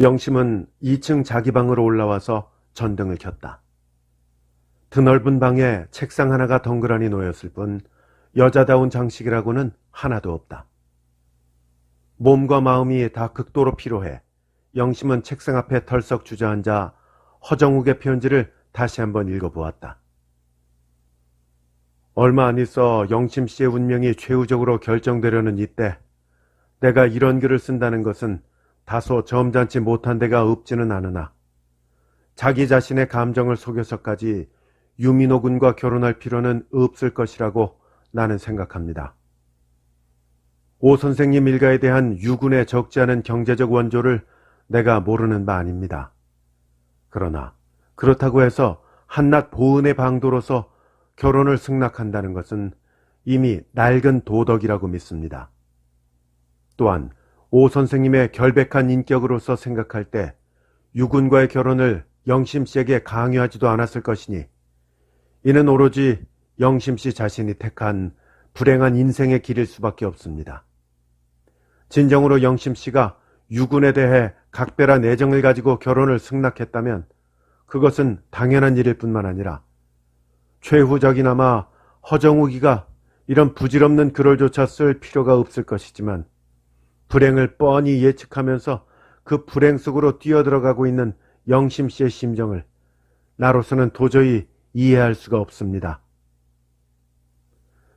영심은 2층 자기 방으로 올라와서 전등을 켰다. 드넓은 방에 책상 하나가 덩그러니 놓였을 뿐 여자다운 장식이라고는 하나도 없다. 몸과 마음이 다 극도로 피로해 영심은 책상 앞에 덜썩 주저앉아 허정욱의 편지를 다시 한번 읽어보았다. 얼마 안 있어 영심 씨의 운명이 최후적으로 결정되려는 이때 내가 이런 글을 쓴다는 것은 다소 점잖지 못한 데가 없지는 않으나 자기 자신의 감정을 속여서까지 유민호 군과 결혼할 필요는 없을 것이라고 나는 생각합니다. 오 선생님 일가에 대한 유군의 적지 않은 경제적 원조를 내가 모르는 바 아닙니다. 그러나 그렇다고 해서 한낱 보은의 방도로서 결혼을 승낙한다는 것은 이미 낡은 도덕이라고 믿습니다. 또한 오 선생님의 결백한 인격으로서 생각할 때 유군과의 결혼을 영심 씨에게 강요하지도 않았을 것이니 이는 오로지 영심 씨 자신이 택한 불행한 인생의 길일 수밖에 없습니다. 진정으로 영심 씨가 유군에 대해 각별한 애정을 가지고 결혼을 승낙했다면 그것은 당연한 일일 뿐만 아니라 최후적이나마 허정욱이가 이런 부질없는 글을조차 쓸 필요가 없을 것이지만 불행을 뻔히 예측하면서 그 불행 속으로 뛰어들어가고 있는 영심 씨의 심정을 나로서는 도저히 이해할 수가 없습니다.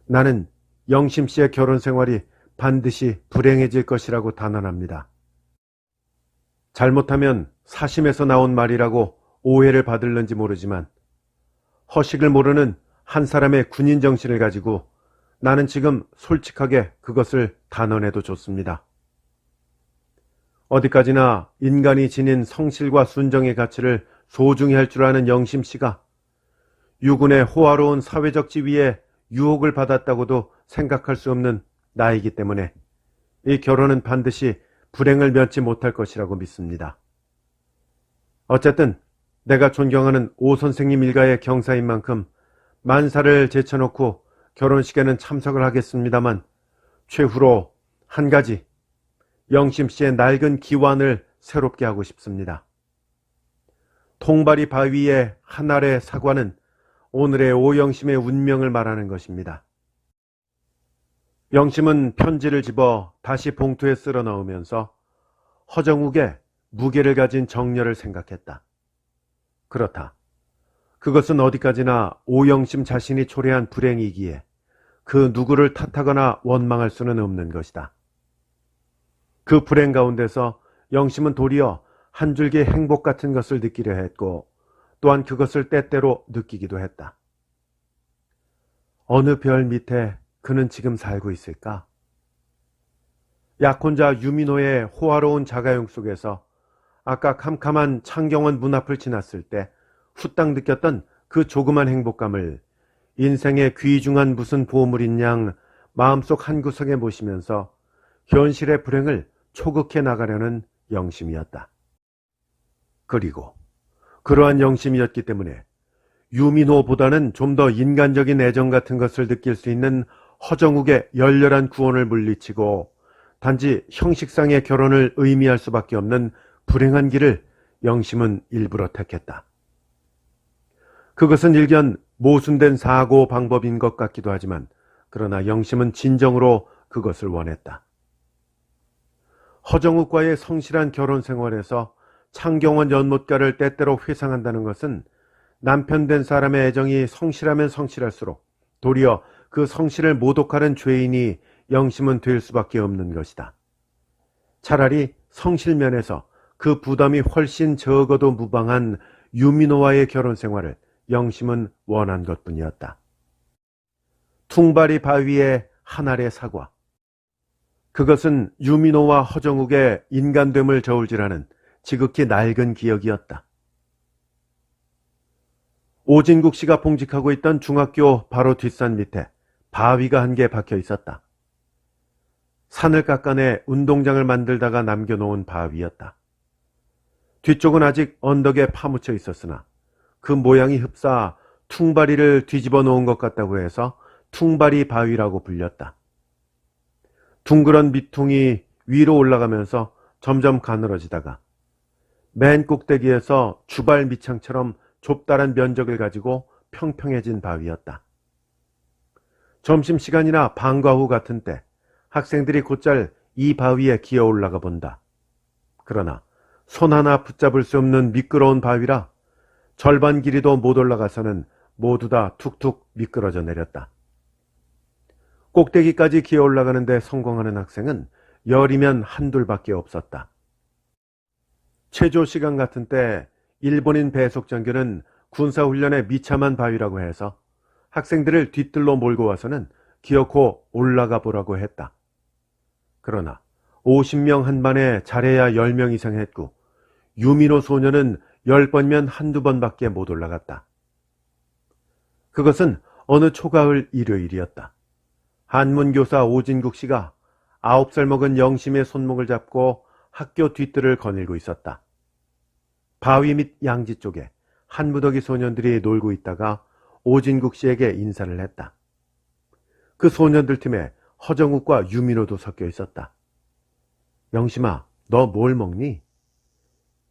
나는 영심 씨의 결혼 생활이 반드시 불행해질 것이라고 단언합니다. 잘못하면 사심에서 나온 말이라고 오해를 받을는지 모르지만 허식을 모르는 한 사람의 군인 정신을 가지고 나는 지금 솔직하게 그것을 단언해도 좋습니다. 어디까지나 인간이 지닌 성실과 순정의 가치를 소중히 할 줄 아는 영심 씨가 유군의 호화로운 사회적 지위에 유혹을 받았다고도 생각할 수 없는 나이기 때문에 이 결혼은 반드시 불행을 면치 못할 것이라고 믿습니다. 어쨌든 내가 존경하는 오 선생님 일가의 경사인 만큼 만사를 제쳐놓고 결혼식에는 참석을 하겠습니다만 최후로 한 가지 영심 씨의 낡은 기완을 새롭게 하고 싶습니다. 통바리 바위의 한 알의 사과는 오늘의 오영심의 운명을 말하는 것입니다. 영심은 편지를 집어 다시 봉투에 쓸어 넣으면서 허정욱의 무게를 가진 정열을 생각했다. 그렇다. 그것은 어디까지나 오영심 자신이 초래한 불행이기에 그 누구를 탓하거나 원망할 수는 없는 것이다. 그 불행 가운데서 영심은 도리어 한 줄기 행복 같은 것을 느끼려 했고 또한 그것을 때때로 느끼기도 했다. 어느 별 밑에 그는 지금 살고 있을까? 약혼자 유민호의 호화로운 자가용 속에서 아까 캄캄한 창경원 문 앞을 지났을 때 후딱 느꼈던 그 조그만 행복감을 인생의 귀중한 무슨 보물인 양 마음속 한구석에 모시면서 현실의 불행을 초극해 나가려는 영심이었다. 그리고 그러한 영심이었기 때문에 유민호보다는 좀 더 인간적인 애정 같은 것을 느낄 수 있는 허정욱의 열렬한 구원을 물리치고 단지 형식상의 결혼을 의미할 수밖에 없는 불행한 길을 영심은 일부러 택했다. 그것은 일견 모순된 사고 방법인 것 같기도 하지만 그러나 영심은 진정으로 그것을 원했다. 허정욱과의 성실한 결혼 생활에서 창경원 연못가를 때때로 회상한다는 것은 남편 된 사람의 애정이 성실하면 성실할수록 도리어 그 성실을 모독하는 죄인이 영심은 될 수밖에 없는 것이다. 차라리 성실면에서 그 부담이 훨씬 적어도 무방한 유민호와의 결혼 생활을 영심은 원한 것뿐이었다. 퉁바리 바위의 한 알의 사과. 그것은 유민호와 허정욱의 인간됨을 저울질하는 지극히 낡은 기억이었다. 오진국 씨가 봉직하고 있던 중학교 바로 뒷산 밑에 바위가 한 개 박혀 있었다. 산을 깎아내 운동장을 만들다가 남겨놓은 바위였다. 뒤쪽은 아직 언덕에 파묻혀 있었으나 그 모양이 흡사 퉁바리를 뒤집어 놓은 것 같다고 해서 퉁바리 바위라고 불렸다. 둥그런 밑퉁이 위로 올라가면서 점점 가늘어지다가 맨 꼭대기에서 주발 밑창처럼 좁다란 면적을 가지고 평평해진 바위였다. 점심시간이나 방과 후 같은 때 학생들이 곧잘 이 바위에 기어 올라가 본다. 그러나 손 하나 붙잡을 수 없는 미끄러운 바위라 절반 길이도 못 올라가서는 모두 다 툭툭 미끄러져 내렸다. 꼭대기까지 기어 올라가는데 성공하는 학생은 열이면 한둘밖에 없었다. 체조 시간 같은 때 일본인 배속장교는 군사훈련에 미참한 바위라고 해서 학생들을 뒤뜰로 몰고 와서는 기어코 올라가 보라고 했다. 그러나 50명 한 반에 잘해야 10명 이상 했고 유민호 소녀는 10번이면 한두 번밖에 못 올라갔다. 그것은 어느 초가을 일요일이었다. 한문교사 오진국 씨가 9살 먹은 영심의 손목을 잡고 학교 뒤뜰을 거닐고 있었다. 바위 밑 양지 쪽에 한무더기 소년들이 놀고 있다가 오진국 씨에게 인사를 했다. 그 소년들 팀에 허정욱과 유민호도 섞여 있었다. 영심아, 너 뭘 먹니?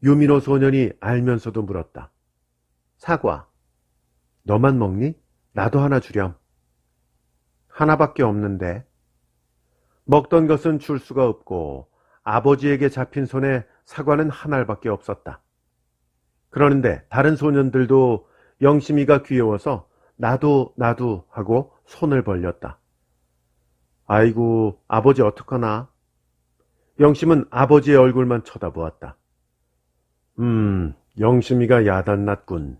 유민호 소년이 알면서도 물었다. 사과. 너만 먹니? 나도 하나 주렴. 하나밖에 없는데. 먹던 것은 줄 수가 없고 아버지에게 잡힌 손에 사과는 한 알밖에 없었다. 그러는데 다른 소년들도 영심이가 귀여워서 나도 하고 손을 벌렸다. 아이고, 아버지 어떡하나? 영심은 아버지의 얼굴만 쳐다보았다. 영심이가 야단났군.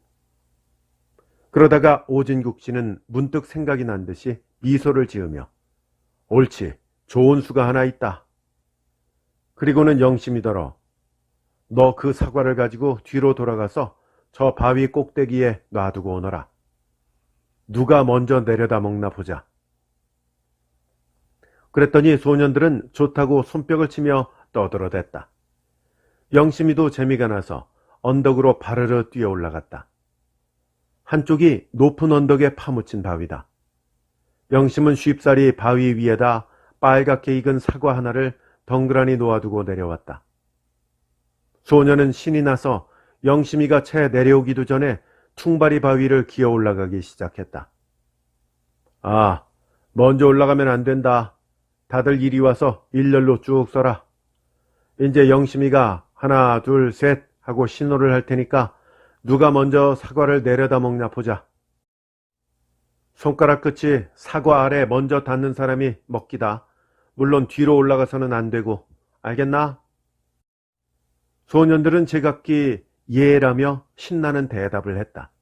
그러다가 오진국 씨는 문득 생각이 난 듯이 미소를 지으며 옳지, 좋은 수가 하나 있다. 그리고는 영심이더러 너 그 사과를 가지고 뒤로 돌아가서 저 바위 꼭대기에 놔두고 오너라. 누가 먼저 내려다 먹나 보자. 그랬더니 소년들은 좋다고 손뼉을 치며 떠들어댔다. 영심이도 재미가 나서 언덕으로 바르르 뛰어 올라갔다. 한쪽이 높은 언덕에 파묻힌 바위다. 영심은 쉽사리 바위 위에다 빨갛게 익은 사과 하나를 덩그러니 놓아두고 내려왔다. 소녀는 신이 나서 영심이가 채 내려오기도 전에 퉁바리 바위를 기어 올라가기 시작했다. 아, 먼저 올라가면 안 된다. 다들 이리 와서 일렬로 쭉 서라. 이제 영심이가 하나, 둘, 셋 하고 신호를 할 테니까 누가 먼저 사과를 내려다 먹냐 보자. 손가락 끝이 사과 아래 먼저 닿는 사람이 먹기다. 물론 뒤로 올라가서는 안 되고. 알겠나? 소년들은 제각기 예라며 신나는 대답을 했다.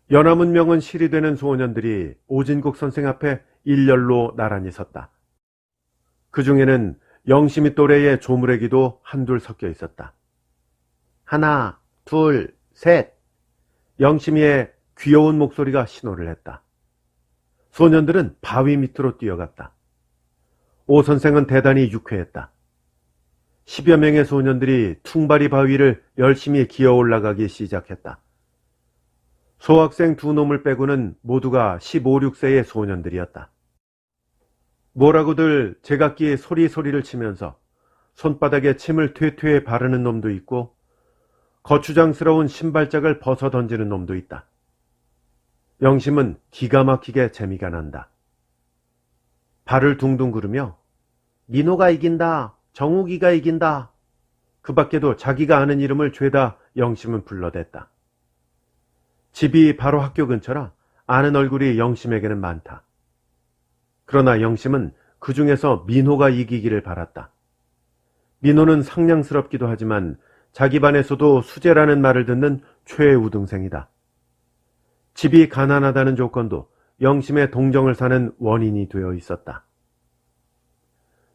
연화문명은 실이 되는 소년들이 오진국 선생 앞에 일렬로 나란히 섰다. 그 중에는 영심이 또래의 조무래기도 한둘 섞여 있었다. 하나, 둘, 셋. 영심이의 귀여운 목소리가 신호를 했다. 소년들은 바위 밑으로 뛰어갔다. 오 선생은 대단히 유쾌했다. 10여 명의 소년들이 퉁바리 바위를 열심히 기어 올라가기 시작했다. 소학생 두 놈을 빼고는 모두가 15, 16세의 소년들이었다. 뭐라고들 제각기 소리를 치면서 손바닥에 침을 퇴퇴 바르는 놈도 있고 거추장스러운 신발짝을 벗어 던지는 놈도 있다. 영심은 기가 막히게 재미가 난다. 발을 둥둥 구르며 민호가 이긴다, 정욱이가 이긴다. 그 밖에도 자기가 아는 이름을 죄다 영심은 불러댔다. 집이 바로 학교 근처라 아는 얼굴이 영심에게는 많다. 그러나 영심은 그 중에서 민호가 이기기를 바랐다. 민호는 상냥스럽기도 하지만 자기 반에서도 수재라는 말을 듣는 최우등생이다. 집이 가난하다는 조건도 영심의 동정을 사는 원인이 되어 있었다.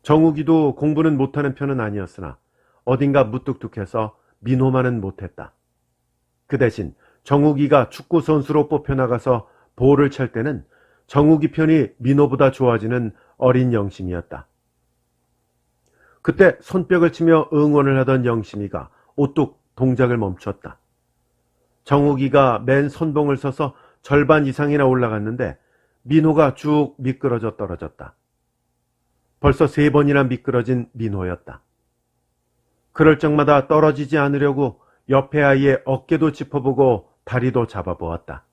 정욱이도 공부는 못하는 편은 아니었으나 어딘가 무뚝뚝해서 민호만은 못했다. 그 대신 정욱이가 축구 선수로 뽑혀나가서 볼을 찰 때는 정욱이 편이 민호보다 좋아지는 어린 영심이었다. 그때 손뼉을 치며 응원을 하던 영심이가 오뚝 동작을 멈췄다. 정욱이가 맨 선봉을 서서 절반 이상이나 올라갔는데 민호가 쭉 미끄러져 떨어졌다. 벌써 3번이나 미끄러진 민호였다. 그럴 적마다 떨어지지 않으려고 옆에 아이의 어깨도 짚어보고 다리도 잡아보았다.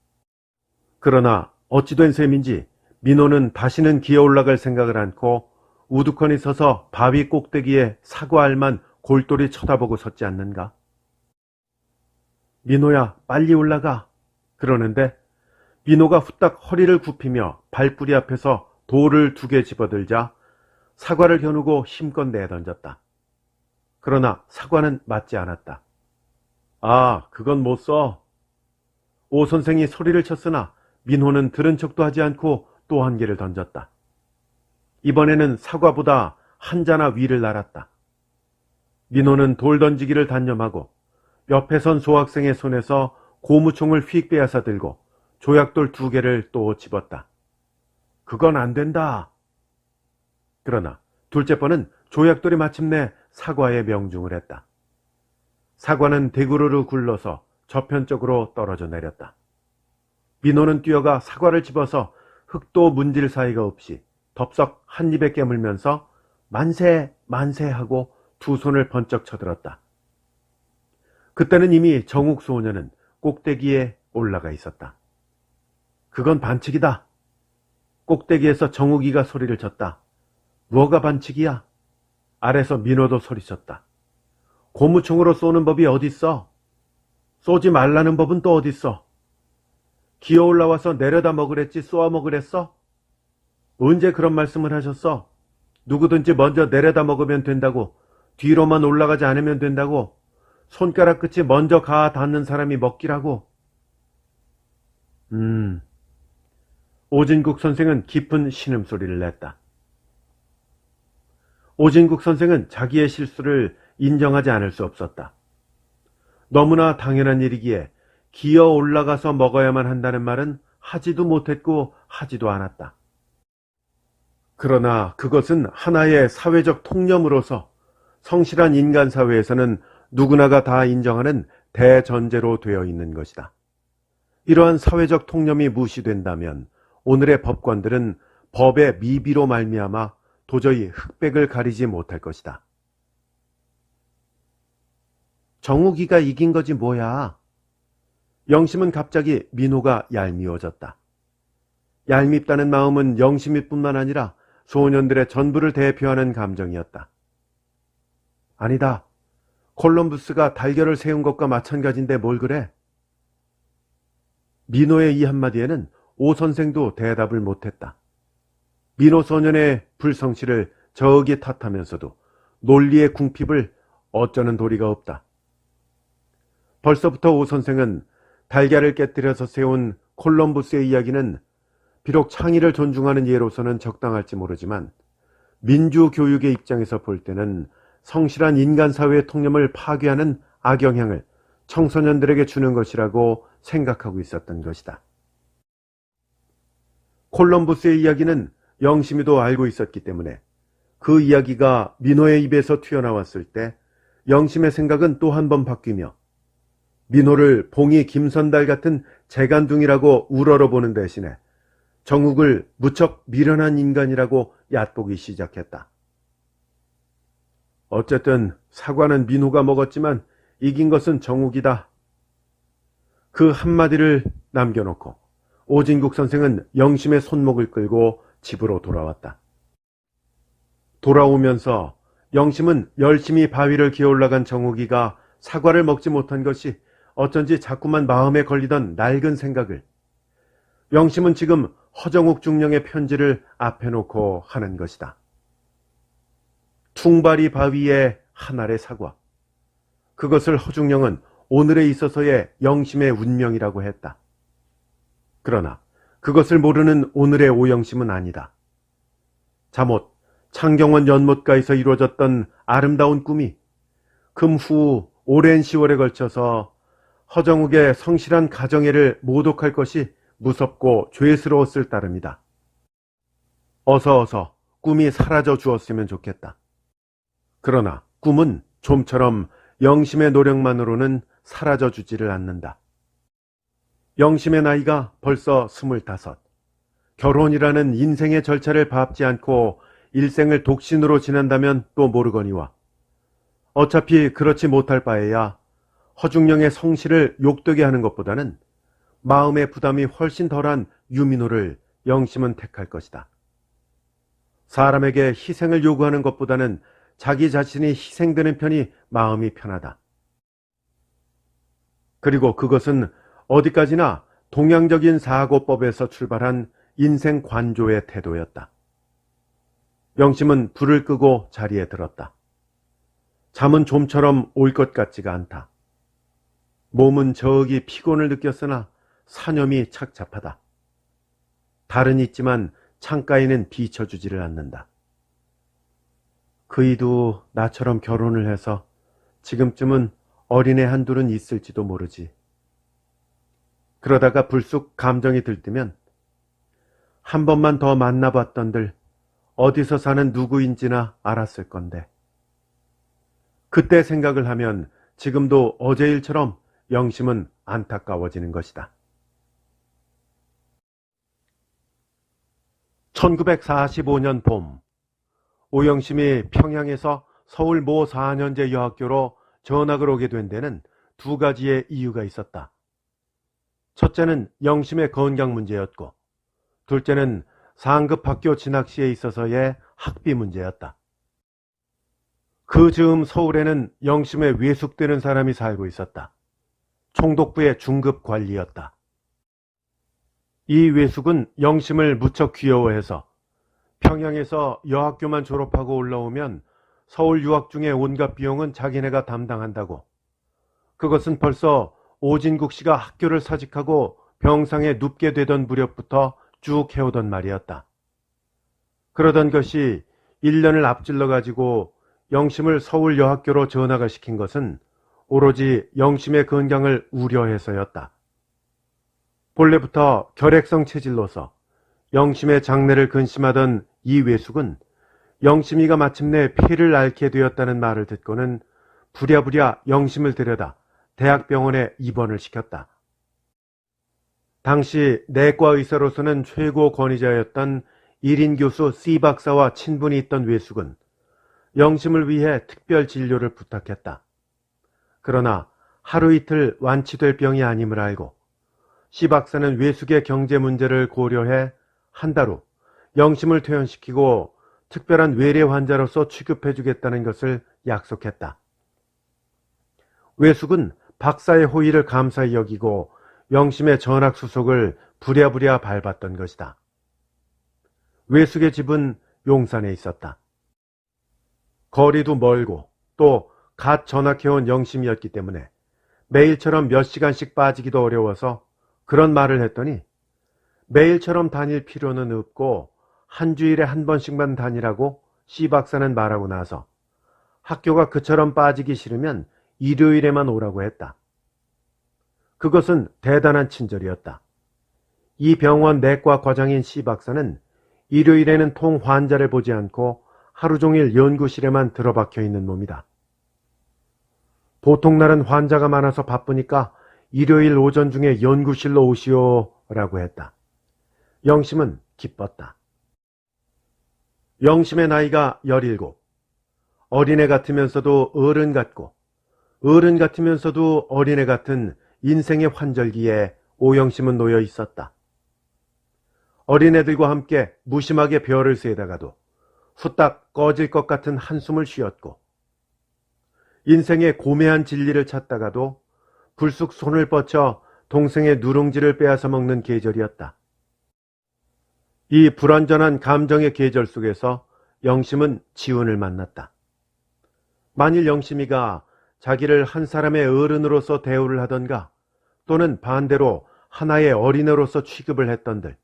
그러나 어찌된 셈인지 민호는 다시는 기어 올라갈 생각을 않고 우두커니 서서 바위 꼭대기에 사과알만 골똘히 쳐다보고 섰지 않는가. 민호야, 빨리 올라가. 그러는데 민호가 후딱 허리를 굽히며 발뿌리 앞에서 돌을 2개 집어들자 사과를 겨누고 힘껏 내던졌다. 그러나 사과는 맞지 않았다. 아, 그건 못 써. 오 선생이 소리를 쳤으나 민호는 들은 척도 하지 않고 또 한 개를 던졌다. 이번에는 사과보다 한자나 위를 날았다. 민호는 돌 던지기를 단념하고 옆에 선 소학생의 손에서 고무총을 휙 빼앗아 들고 조약돌 2개를 또 집었다. 그건 안 된다. 그러나 둘째 번은 조약돌이 마침내 사과에 명중을 했다. 사과는 대구르르 굴러서 저편쪽으로 떨어져 내렸다. 민호는 뛰어가 사과를 집어서 흙도 문질 사이가 없이 덥석 한 입에 깨물면서 만세 만세 하고 2 손을 번쩍 쳐들었다. 그때는 이미 정욱 소녀는 꼭대기에 올라가 있었다. 그건 반칙이다. 꼭대기에서 정욱이가 소리를 쳤다. 뭐가 반칙이야? 아래서 민호도 소리쳤다. 고무총으로 쏘는 법이 어딨어? 쏘지 말라는 법은 또 어딨어? 기어 올라와서 내려다 먹으랬지 쏘아 먹으랬어? 언제 그런 말씀을 하셨어? 누구든지 먼저 내려다 먹으면 된다고, 뒤로만 올라가지 않으면 된다고, 손가락 끝이 먼저 가 닿는 사람이 먹기라고. 오진국 선생은 깊은 신음소리를 냈다. 오진국 선생은 자기의 실수를 인정하지 않을 수 없었다. 너무나 당연한 일이기에 기어 올라가서 먹어야만 한다는 말은 하지도 못했고 하지도 않았다. 그러나 그것은 하나의 사회적 통념으로서 성실한 인간 사회에서는 누구나가 다 인정하는 대전제로 되어 있는 것이다. 이러한 사회적 통념이 무시된다면 오늘의 법관들은 법의 미비로 말미암아 도저히 흑백을 가리지 못할 것이다. 정욱이가 이긴 거지 뭐야. 영심은 갑자기 민호가 얄미워졌다. 얄밉다는 마음은 영심이뿐만 아니라 소년들의 전부를 대표하는 감정이었다. 아니다. 콜럼부스가 달걀을 세운 것과 마찬가지인데 뭘 그래? 민호의 이 한마디에는 오 선생도 대답을 못했다. 민호 소년의 불성실을 저기 탓하면서도 논리의 궁핍을 어쩌는 도리가 없다. 벌써부터 오 선생은 달걀을 깨뜨려서 세운 콜럼부스의 이야기는 비록 창의를 존중하는 예로서는 적당할지 모르지만 민주교육의 입장에서 볼 때는 성실한 인간사회의 통념을 파괴하는 악영향을 청소년들에게 주는 것이라고 생각하고 있었던 것이다. 콜럼부스의 이야기는 영심이도 알고 있었기 때문에 그 이야기가 민호의 입에서 튀어나왔을 때 영심의 생각은 또 한 번 바뀌며 민호를 봉이 김선달 같은 재간둥이라고 우러러보는 대신에 정욱을 무척 미련한 인간이라고 얕보기 시작했다. 어쨌든 사과는 민호가 먹었지만 이긴 것은 정욱이다. 그 한마디를 남겨놓고 오진국 선생은 영심의 손목을 끌고 집으로 돌아왔다. 돌아오면서 영심은 열심히 바위를 기어 올라간 정욱이가 사과를 먹지 못한 것이 어쩐지 자꾸만 마음에 걸리던 낡은 생각을 영심은 지금 허정욱 중령의 편지를 앞에 놓고 하는 것이다. 퉁바리 바위에 한 알의 사과. 그것을 허중령은 오늘에 있어서의 영심의 운명이라고 했다. 그러나 그것을 모르는 오늘의 오영심은 아니다. 잠옷, 창경원 연못가에서 이루어졌던 아름다운 꿈이 금후 오랜 시월에 걸쳐서 허정욱의 성실한 가정애를 모독할 것이 무섭고 죄스러웠을 따름이다. 어서 꿈이 사라져 주었으면 좋겠다. 그러나 꿈은 좀처럼 영심의 노력만으로는 사라져 주지를 않는다. 영심의 나이가 벌써 25. 결혼이라는 인생의 절차를 밟지 않고 일생을 독신으로 지낸다면 또 모르거니와 어차피 그렇지 못할 바에야 허중령의 성실을 욕되게 하는 것보다는 마음의 부담이 훨씬 덜한 유민호를 영심은 택할 것이다. 사람에게 희생을 요구하는 것보다는 자기 자신이 희생되는 편이 마음이 편하다. 그리고 그것은 어디까지나 동양적인 사고법에서 출발한 인생 관조의 태도였다. 영심은 불을 끄고 자리에 들었다. 잠은 좀처럼 올 것 같지가 않다. 몸은 저기 피곤을 느꼈으나 사념이 착잡하다. 달은 있지만 창가에는 비춰주지를 않는다. 그이도 나처럼 결혼을 해서 지금쯤은 어린애 한둘은 있을지도 모르지. 그러다가 불쑥 감정이 들뜨면 한 번만 더 만나봤던들 어디서 사는 누구인지나 알았을 건데. 그때 생각을 하면 지금도 어제 일처럼 영심은 안타까워지는 것이다. 1945년 봄, 오영심이 평양에서 서울 모 4년제 여학교로 전학을 오게 된 데는 두 가지의 이유가 있었다. 첫째는 영심의 건강 문제였고, 둘째는 상급 학교 진학 시에 있어서의 학비 문제였다. 그 즈음 서울에는 영심에 외숙되는 사람이 살고 있었다. 총독부의 중급 관리였다. 이 외숙은 영심을 무척 귀여워해서 평양에서 여학교만 졸업하고 올라오면 서울 유학 중에 온갖 비용은 자기네가 담당한다고. 그것은 벌써 오진국 씨가 학교를 사직하고 병상에 눕게 되던 무렵부터 쭉 해오던 말이었다. 그러던 것이 1년을 앞질러 가지고 영심을 서울 여학교로 전학을 시킨 것은 오로지 영심의 건강을 우려해서였다. 본래부터 결핵성 체질로서 영심의 장래를 근심하던 이 외숙은 영심이가 마침내 폐를 앓게 되었다는 말을 듣고는 부랴부랴 영심을 데려다 대학병원에 입원을 시켰다. 당시 내과 의사로서는 최고 권위자였던 1인 교수 C 박사와 친분이 있던 외숙은 영심을 위해 특별 진료를 부탁했다. 그러나 하루 이틀 완치될 병이 아님을 알고 C 박사는 외숙의 경제 문제를 고려해 한 달 후 영심을 퇴원시키고 특별한 외래 환자로서 취급해주겠다는 것을 약속했다. 외숙은 박사의 호의를 감사히 여기고 영심의 전학 수속을 부랴부랴 밟았던 것이다. 외숙의 집은 용산에 있었다. 거리도 멀고 또 갓 전학해온 영심이었기 때문에 매일처럼 몇 시간씩 빠지기도 어려워서 그런 말을 했더니 매일처럼 다닐 필요는 없고 한 주일에 한 번씩만 다니라고 C 박사는 말하고 나서 학교가 그처럼 빠지기 싫으면 일요일에만 오라고 했다. 그것은 대단한 친절이었다. 이 병원 내과 과장인 C 박사는 일요일에는 통 환자를 보지 않고 하루 종일 연구실에만 들어박혀 있는 몸이다. 보통 날은 환자가 많아서 바쁘니까 일요일 오전 중에 연구실로 오시오라고 했다. 영심은 기뻤다. 영심의 나이가 17. 어린애 같으면서도 어른 같고 어른 같으면서도 어린애 같은 인생의 환절기에 오영심은 놓여 있었다. 어린애들과 함께 무심하게 별을 세다가도 후딱 꺼질 것 같은 한숨을 쉬었고 인생의 고매한 진리를 찾다가도 불쑥 손을 뻗쳐 동생의 누룽지를 빼앗아 먹는 계절이었다. 이 불완전한 감정의 계절 속에서 영심은 지훈을 만났다. 만일 영심이가 자기를 한 사람의 어른으로서 대우를 하던가 또는 반대로 하나의 어린애로서 취급을 했던들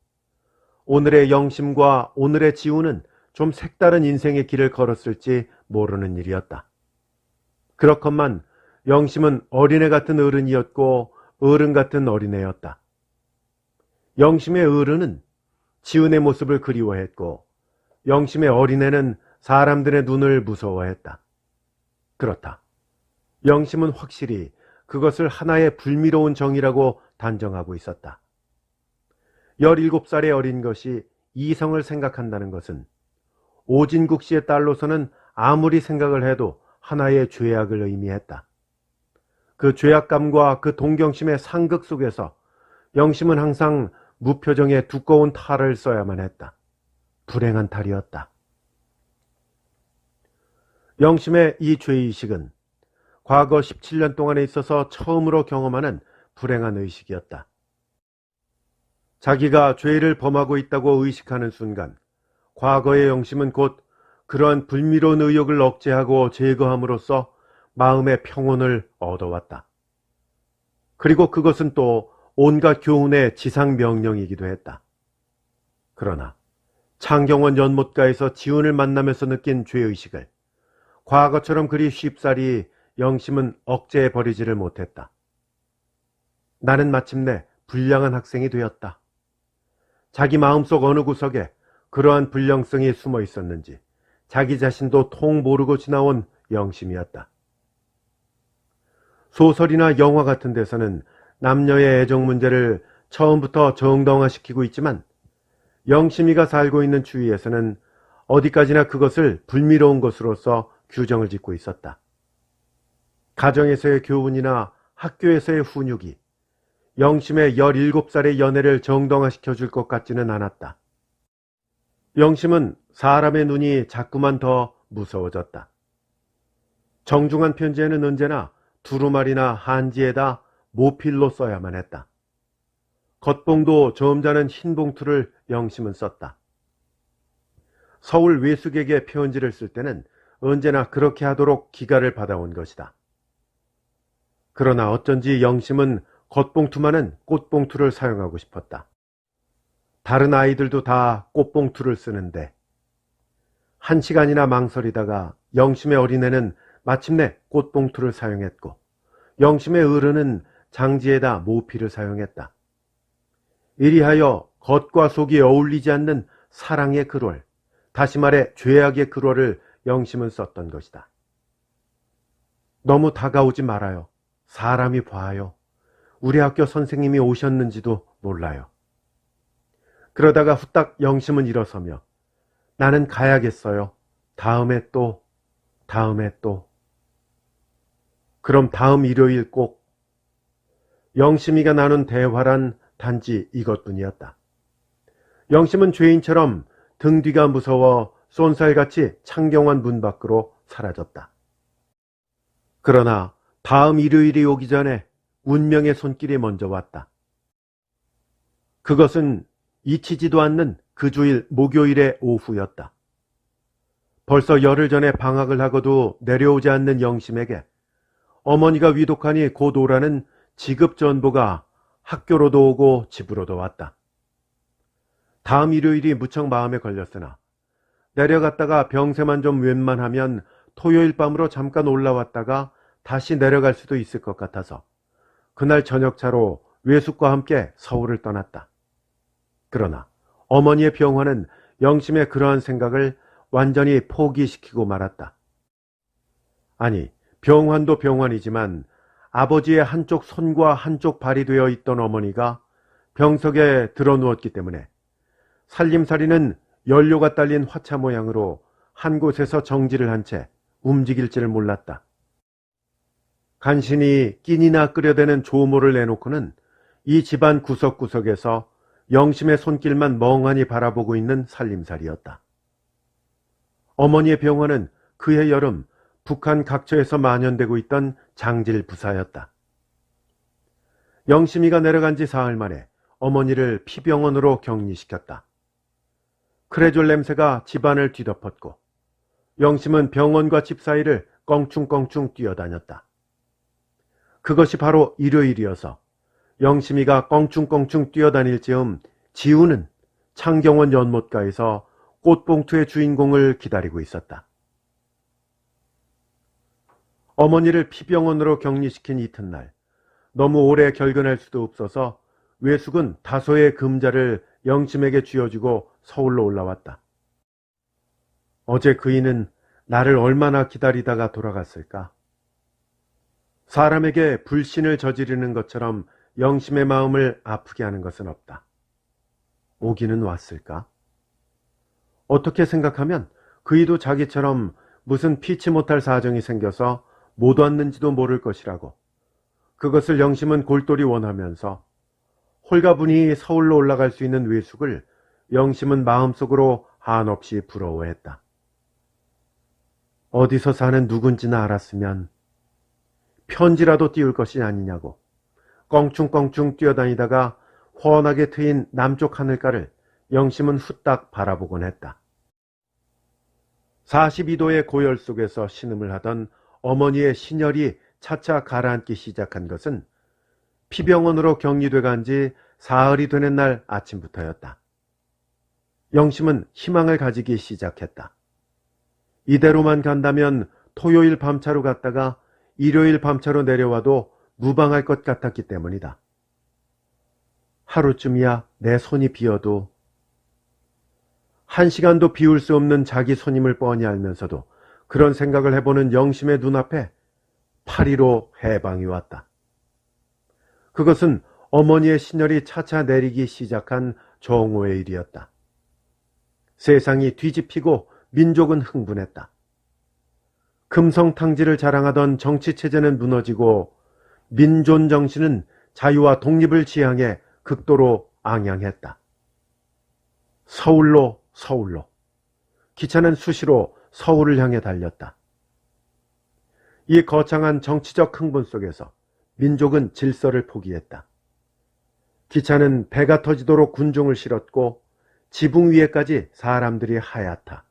오늘의 영심과 오늘의 지훈은 좀 색다른 인생의 길을 걸었을지 모르는 일이었다. 그렇건만 영심은 어린애 같은 어른이었고 어른 같은 어린애였다. 영심의 어른은 지훈의 모습을 그리워했고 영심의 어린애는 사람들의 눈을 무서워했다. 그렇다. 영심은 확실히 그것을 하나의 불미로운 정이라고 단정하고 있었다. 17살의 어린 것이 이성을 생각한다는 것은 오진국 씨의 딸로서는 아무리 생각을 해도 하나의 죄악을 의미했다. 그 죄악감과 그 동경심의 상극 속에서 영심은 항상 무표정의 두꺼운 탈을 써야만 했다. 불행한 탈이었다. 영심의 이 죄의식은 과거 17년 동안에 있어서 처음으로 경험하는 불행한 의식이었다. 자기가 죄를 범하고 있다고 의식하는 순간 과거의 영심은 곧 그러한 불미로운 의욕을 억제하고 제거함으로써 마음의 평온을 얻어왔다. 그리고 그것은 또 온갖 교훈의 지상명령이기도 했다. 그러나 창경원 연못가에서 지훈을 만나면서 느낀 죄의식을 과거처럼 그리 쉽사리 영심은 억제해버리지를 못했다. 나는 마침내 불량한 학생이 되었다. 자기 마음속 어느 구석에 그러한 불량성이 숨어 있었는지 자기 자신도 통 모르고 지나온 영심이었다. 소설이나 영화 같은 데서는 남녀의 애정 문제를 처음부터 정당화시키고 있지만 영심이가 살고 있는 주위에서는 어디까지나 그것을 불미로운 것으로서 규정을 짓고 있었다. 가정에서의 교훈이나 학교에서의 훈육이 영심의 17살의 연애를 정당화시켜 줄 것 같지는 않았다. 영심은 사람의 눈이 자꾸만 더 무서워졌다. 정중한 편지에는 언제나 두루마리나 한지에다 모필로 써야만 했다. 겉봉도 점잖은 흰 봉투를 영심은 썼다. 서울 외숙에게 편지를 쓸 때는 언제나 그렇게 하도록 기가를 받아온 것이다. 그러나 어쩐지 영심은 겉봉투만은 꽃봉투를 사용하고 싶었다. 다른 아이들도 다 꽃봉투를 쓰는데 1시간이나 망설이다가 영심의 어린애는 마침내 꽃봉투를 사용했고 영심의 어른은 장지에다 모피를 사용했다. 이리하여 겉과 속이 어울리지 않는 사랑의 글월, 다시 말해 죄악의 글월을 영심은 썼던 것이다. 너무 다가오지 말아요. 사람이 봐요. 우리 학교 선생님이 오셨는지도 몰라요. 그러다가 후딱 영심은 일어서며 나는 가야겠어요. 다음에 또. 그럼 다음 일요일 꼭. 영심이가 나눈 대화란 단지 이것뿐이었다. 영심은 죄인처럼 등 뒤가 무서워 쏜살같이 창경원 문 밖으로 사라졌다. 그러나 다음 일요일이 오기 전에 운명의 손길이 먼저 왔다. 그것은 잊히지도 않는 그 주일 목요일의 오후였다. 벌써 열흘 전에 방학을 하고도 내려오지 않는 영심에게 어머니가 위독하니 곧 오라는 지급전보가 학교로도 오고 집으로도 왔다. 다음 일요일이 무척 마음에 걸렸으나 내려갔다가 병세만 좀 웬만하면 토요일 밤으로 잠깐 올라왔다가 다시 내려갈 수도 있을 것 같아서 그날 저녁차로 외숙과 함께 서울을 떠났다. 그러나 어머니의 병화는 영심의 그러한 생각을 완전히 포기시키고 말았다. 아니, 병환도 병환이지만 아버지의 한쪽 손과 한쪽 발이 되어 있던 어머니가 병석에 들어누웠기 때문에 살림살이는 연료가 딸린 화차 모양으로 한 곳에서 정지를 한 채 움직일지를 몰랐다. 간신히 끼니나 끓여대는 조모를 내놓고는 이 집안 구석구석에서 영심의 손길만 멍하니 바라보고 있는 살림살이였다. 어머니의 병원은 그해 여름 북한 각처에서 만연되고 있던 장질 부사였다. 영심이가 내려간 지 사흘 만에 어머니를 피병원으로 격리시켰다. 크레졸 냄새가 집안을 뒤덮었고 영심은 병원과 집 사이를 껑충껑충 뛰어다녔다. 그것이 바로 일요일이어서 영심이가 껑충껑충 뛰어다닐 즈음 지우는 창경원 연못가에서 꽃봉투의 주인공을 기다리고 있었다. 어머니를 피병원으로 격리시킨 이튿날 너무 오래 결근할 수도 없어서 외숙은 다소의 금자를 영심에게 쥐어주고 서울로 올라왔다. 어제 그이는 나를 얼마나 기다리다가 돌아갔을까? 사람에게 불신을 저지르는 것처럼 영심의 마음을 아프게 하는 것은 없다. 오기는 왔을까? 어떻게 생각하면 그이도 자기처럼 무슨 피치 못할 사정이 생겨서 못 왔는지도 모를 것이라고. 그것을 영심은 골똘히 원하면서 홀가분히 서울로 올라갈 수 있는 외숙을 영심은 마음속으로 한없이 부러워했다. 어디서 사는 누군지나 알았으면 편지라도 띄울 것이 아니냐고. 껑충껑충 뛰어다니다가 훤하게 트인 남쪽 하늘가를 영심은 후딱 바라보곤 했다. 42도의 고열 속에서 신음을 하던 어머니의 신혈이 차차 가라앉기 시작한 것은 피병원으로 격리돼 간 지 사흘이 되는 날 아침부터였다. 영심은 희망을 가지기 시작했다. 이대로만 간다면 토요일 밤차로 갔다가 일요일 밤차로 내려와도 무방할 것 같았기 때문이다. 하루쯤이야 내 손이 비어도, 한 시간도 비울 수 없는 자기 손임을 뻔히 알면서도 그런 생각을 해보는 영심의 눈앞에 8.15 해방이 왔다. 그것은 어머니의 신혈이 차차 내리기 시작한 정오의 일이었다. 세상이 뒤집히고 민족은 흥분했다. 금성탕지를 자랑하던 정치체제는 무너지고 민존 정신은 자유와 독립을 지향해 극도로 앙양했다. 서울로 서울로. 기차는 수시로 서울을 향해 달렸다. 이 거창한 정치적 흥분 속에서 민족은 질서를 포기했다. 기차는 배가 터지도록 군중을 실었고 지붕 위에까지 사람들이 하얗다.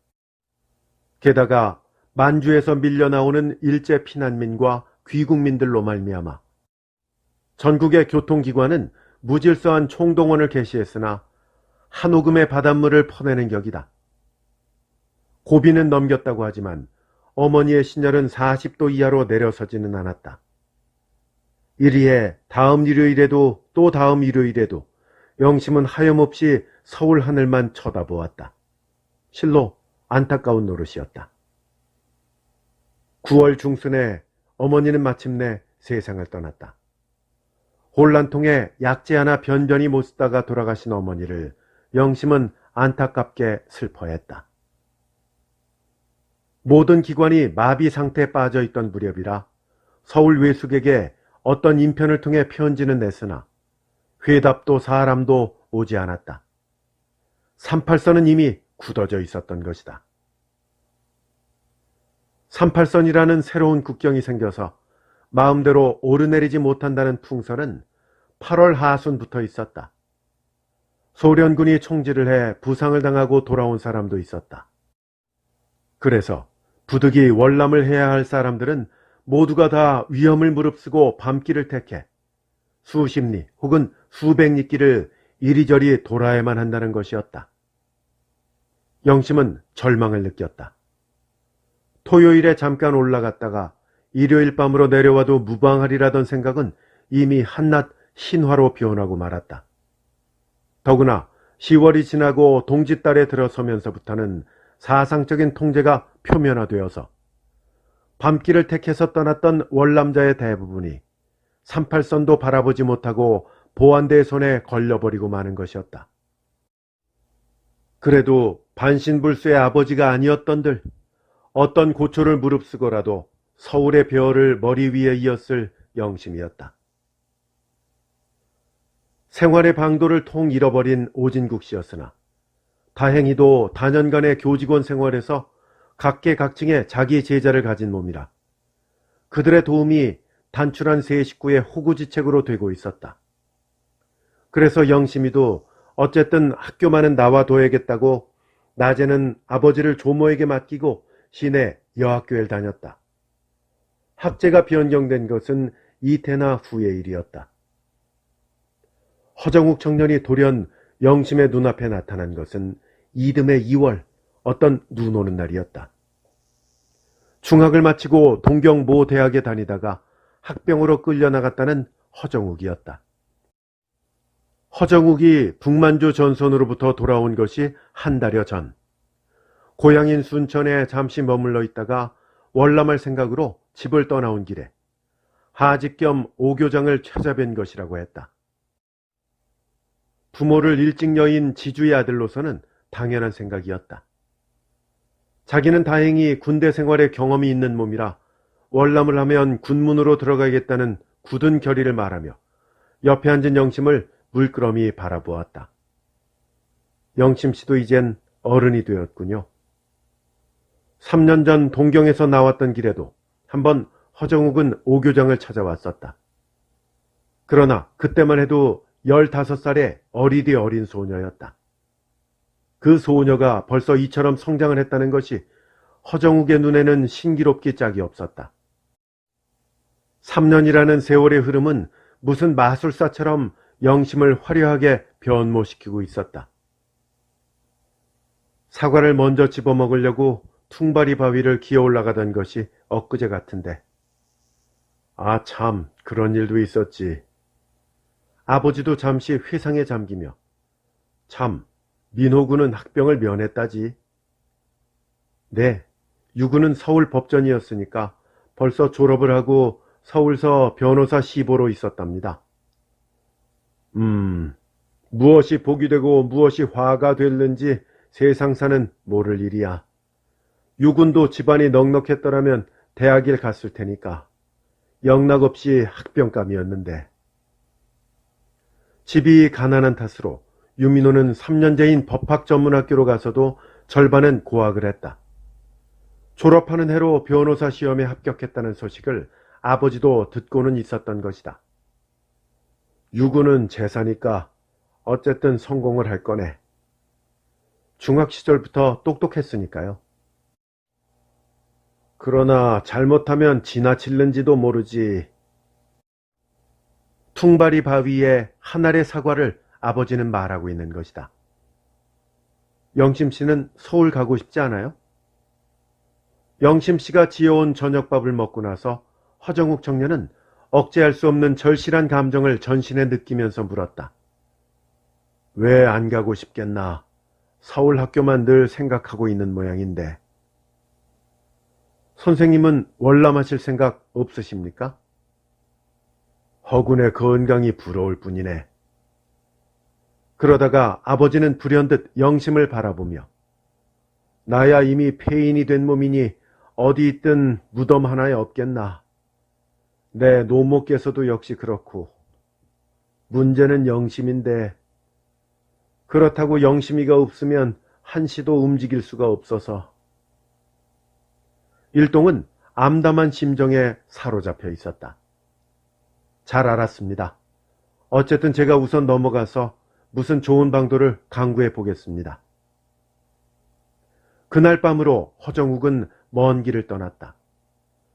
게다가 만주에서 밀려나오는 일제 피난민과 귀국민들로 말미암아 전국의 교통기관은 무질서한 총동원을 개시했으나 한오금의 바닷물을 퍼내는 격이다. 고비는 넘겼다고 하지만 어머니의 신혈은 40도 이하로 내려서지는 않았다. 이리해 다음 일요일에도 또 다음 일요일에도 영심은 하염없이 서울 하늘만 쳐다보았다. 실로 안타까운 노릇이었다. 9월 중순에 어머니는 마침내 세상을 떠났다. 혼란통에 약재 하나 변변히 못 쓰다가 돌아가신 어머니를 영심은 안타깝게 슬퍼했다. 모든 기관이 마비 상태에 빠져 있던 무렵이라 서울 외숙에게 어떤 인편을 통해 편지는 냈으나 회답도 사람도 오지 않았다. 38선은 이미 굳어져 있었던 것이다. 38선이라는 새로운 국경이 생겨서 마음대로 오르내리지 못한다는 풍설은 8월 하순부터 있었다. 소련군이 총질을 해 부상을 당하고 돌아온 사람도 있었다. 그래서 부득이 월남을 해야 할 사람들은 모두가 다 위험을 무릅쓰고 밤길을 택해 수십 리 혹은 수백 리 길을 이리저리 돌아야만 한다는 것이었다. 영심은 절망을 느꼈다. 토요일에 잠깐 올라갔다가 일요일 밤으로 내려와도 무방하리라던 생각은 이미 한낱 신화로 변하고 말았다. 더구나 10월이 지나고 동짓달에 들어서면서부터는 사상적인 통제가 표면화되어서 밤길을 택해서 떠났던 월남자의 대부분이 38선도 바라보지 못하고 보안대의 손에 걸려버리고 마는 것이었다. 그래도 반신불수의 아버지가 아니었던들 어떤 고초를 무릅쓰고라도 서울의 벼를 머리 위에 이었을 영심이었다. 생활의 방도를 통 잃어버린 오진국 씨였으나 다행히도 다년간의 교직원 생활에서 각계각층의 자기 제자를 가진 몸이라 그들의 도움이 단출한 세 식구의 호구지책으로 되고 있었다. 그래서 영심이도 어쨌든 학교만은 나와둬야겠다고 낮에는 아버지를 조모에게 맡기고 시내 여학교에 다녔다. 학제가 변경된 것은 이태나 후의 일이었다. 허정욱 청년이 돌연 영심의 눈앞에 나타난 것은 이듬해 2월 어떤 눈 오는 날이었다. 중학을 마치고 동경 모 대학에 다니다가 학병으로 끌려나갔다는 허정욱이었다. 허정욱이 북만주 전선으로부터 돌아온 것이 한 달여 전. 고향인 순천에 잠시 머물러 있다가 월남할 생각으로 집을 떠나온 길에 하직 겸 오교장을 찾아뵌 것이라고 했다. 부모를 일찍 여인 지주의 아들로서는 당연한 생각이었다. 자기는 다행히 군대 생활에 경험이 있는 몸이라 월남을 하면 군문으로 들어가겠다는 굳은 결의를 말하며 옆에 앉은 영심을 물끄러미 바라보았다. 영심 씨도 이젠 어른이 되었군요. 3년 전 동경에서 나왔던 길에도 한번 허정욱은 오교장을 찾아왔었다. 그러나 그때만 해도 15살의 어리디 어린 소녀였다. 그 소녀가 벌써 이처럼 성장을 했다는 것이 허정욱의 눈에는 신기롭기 짝이 없었다. 3년이라는 세월의 흐름은 무슨 마술사처럼 영심을 화려하게 변모시키고 있었다. 사과를 먼저 집어먹으려고 퉁바리 바위를 기어 올라가던 것이 엊그제 같은데. 아, 참, 그런 일도 있었지. 아버지도 잠시 회상에 잠기며 참, 민호군은 학병을 면했다지. 네, 유군은 서울 법전이었으니까 벌써 졸업을 하고 서울서 변호사 시보로 있었답니다. 무엇이 복이 되고 무엇이 화가 됐는지 세상사는 모를 일이야. 유군도 집안이 넉넉했더라면 대학일 갔을 테니까. 영락없이 학병감이었는데. 집이 가난한 탓으로 유민호는 3년제인 법학전문학교로 가서도 절반은 고학을 했다. 졸업하는 해로 변호사 시험에 합격했다는 소식을 아버지도 듣고는 있었던 것이다. 유군은 제사니까 어쨌든 성공을 할 거네. 중학 시절부터 똑똑했으니까요. 그러나 잘못하면 지나칠는지도 모르지. 퉁바리 바위에 한 알의 사과를 아버지는 말하고 있는 것이다. 영심 씨는 서울 가고 싶지 않아요? 영심 씨가 지어온 저녁밥을 먹고 나서 허정욱 청년은 억제할 수 없는 절실한 감정을 전신에 느끼면서 물었다. 왜 안 가고 싶겠나? 서울 학교만 늘 생각하고 있는 모양인데. 선생님은 월남하실 생각 없으십니까? 허군의 건강이 부러울 뿐이네. 그러다가 아버지는 불현듯 영심을 바라보며 나야 이미 폐인이 된 몸이니 어디 있든 무덤 하나에 없겠나. 내 노모께서도 역시 그렇고 문제는 영심인데 그렇다고 영심이가 없으면 한시도 움직일 수가 없어서. 일동은 암담한 심정에 사로잡혀 있었다. 잘 알았습니다. 어쨌든 제가 우선 넘어가서 무슨 좋은 방도를 강구해 보겠습니다. 그날 밤으로 허정욱은 먼 길을 떠났다.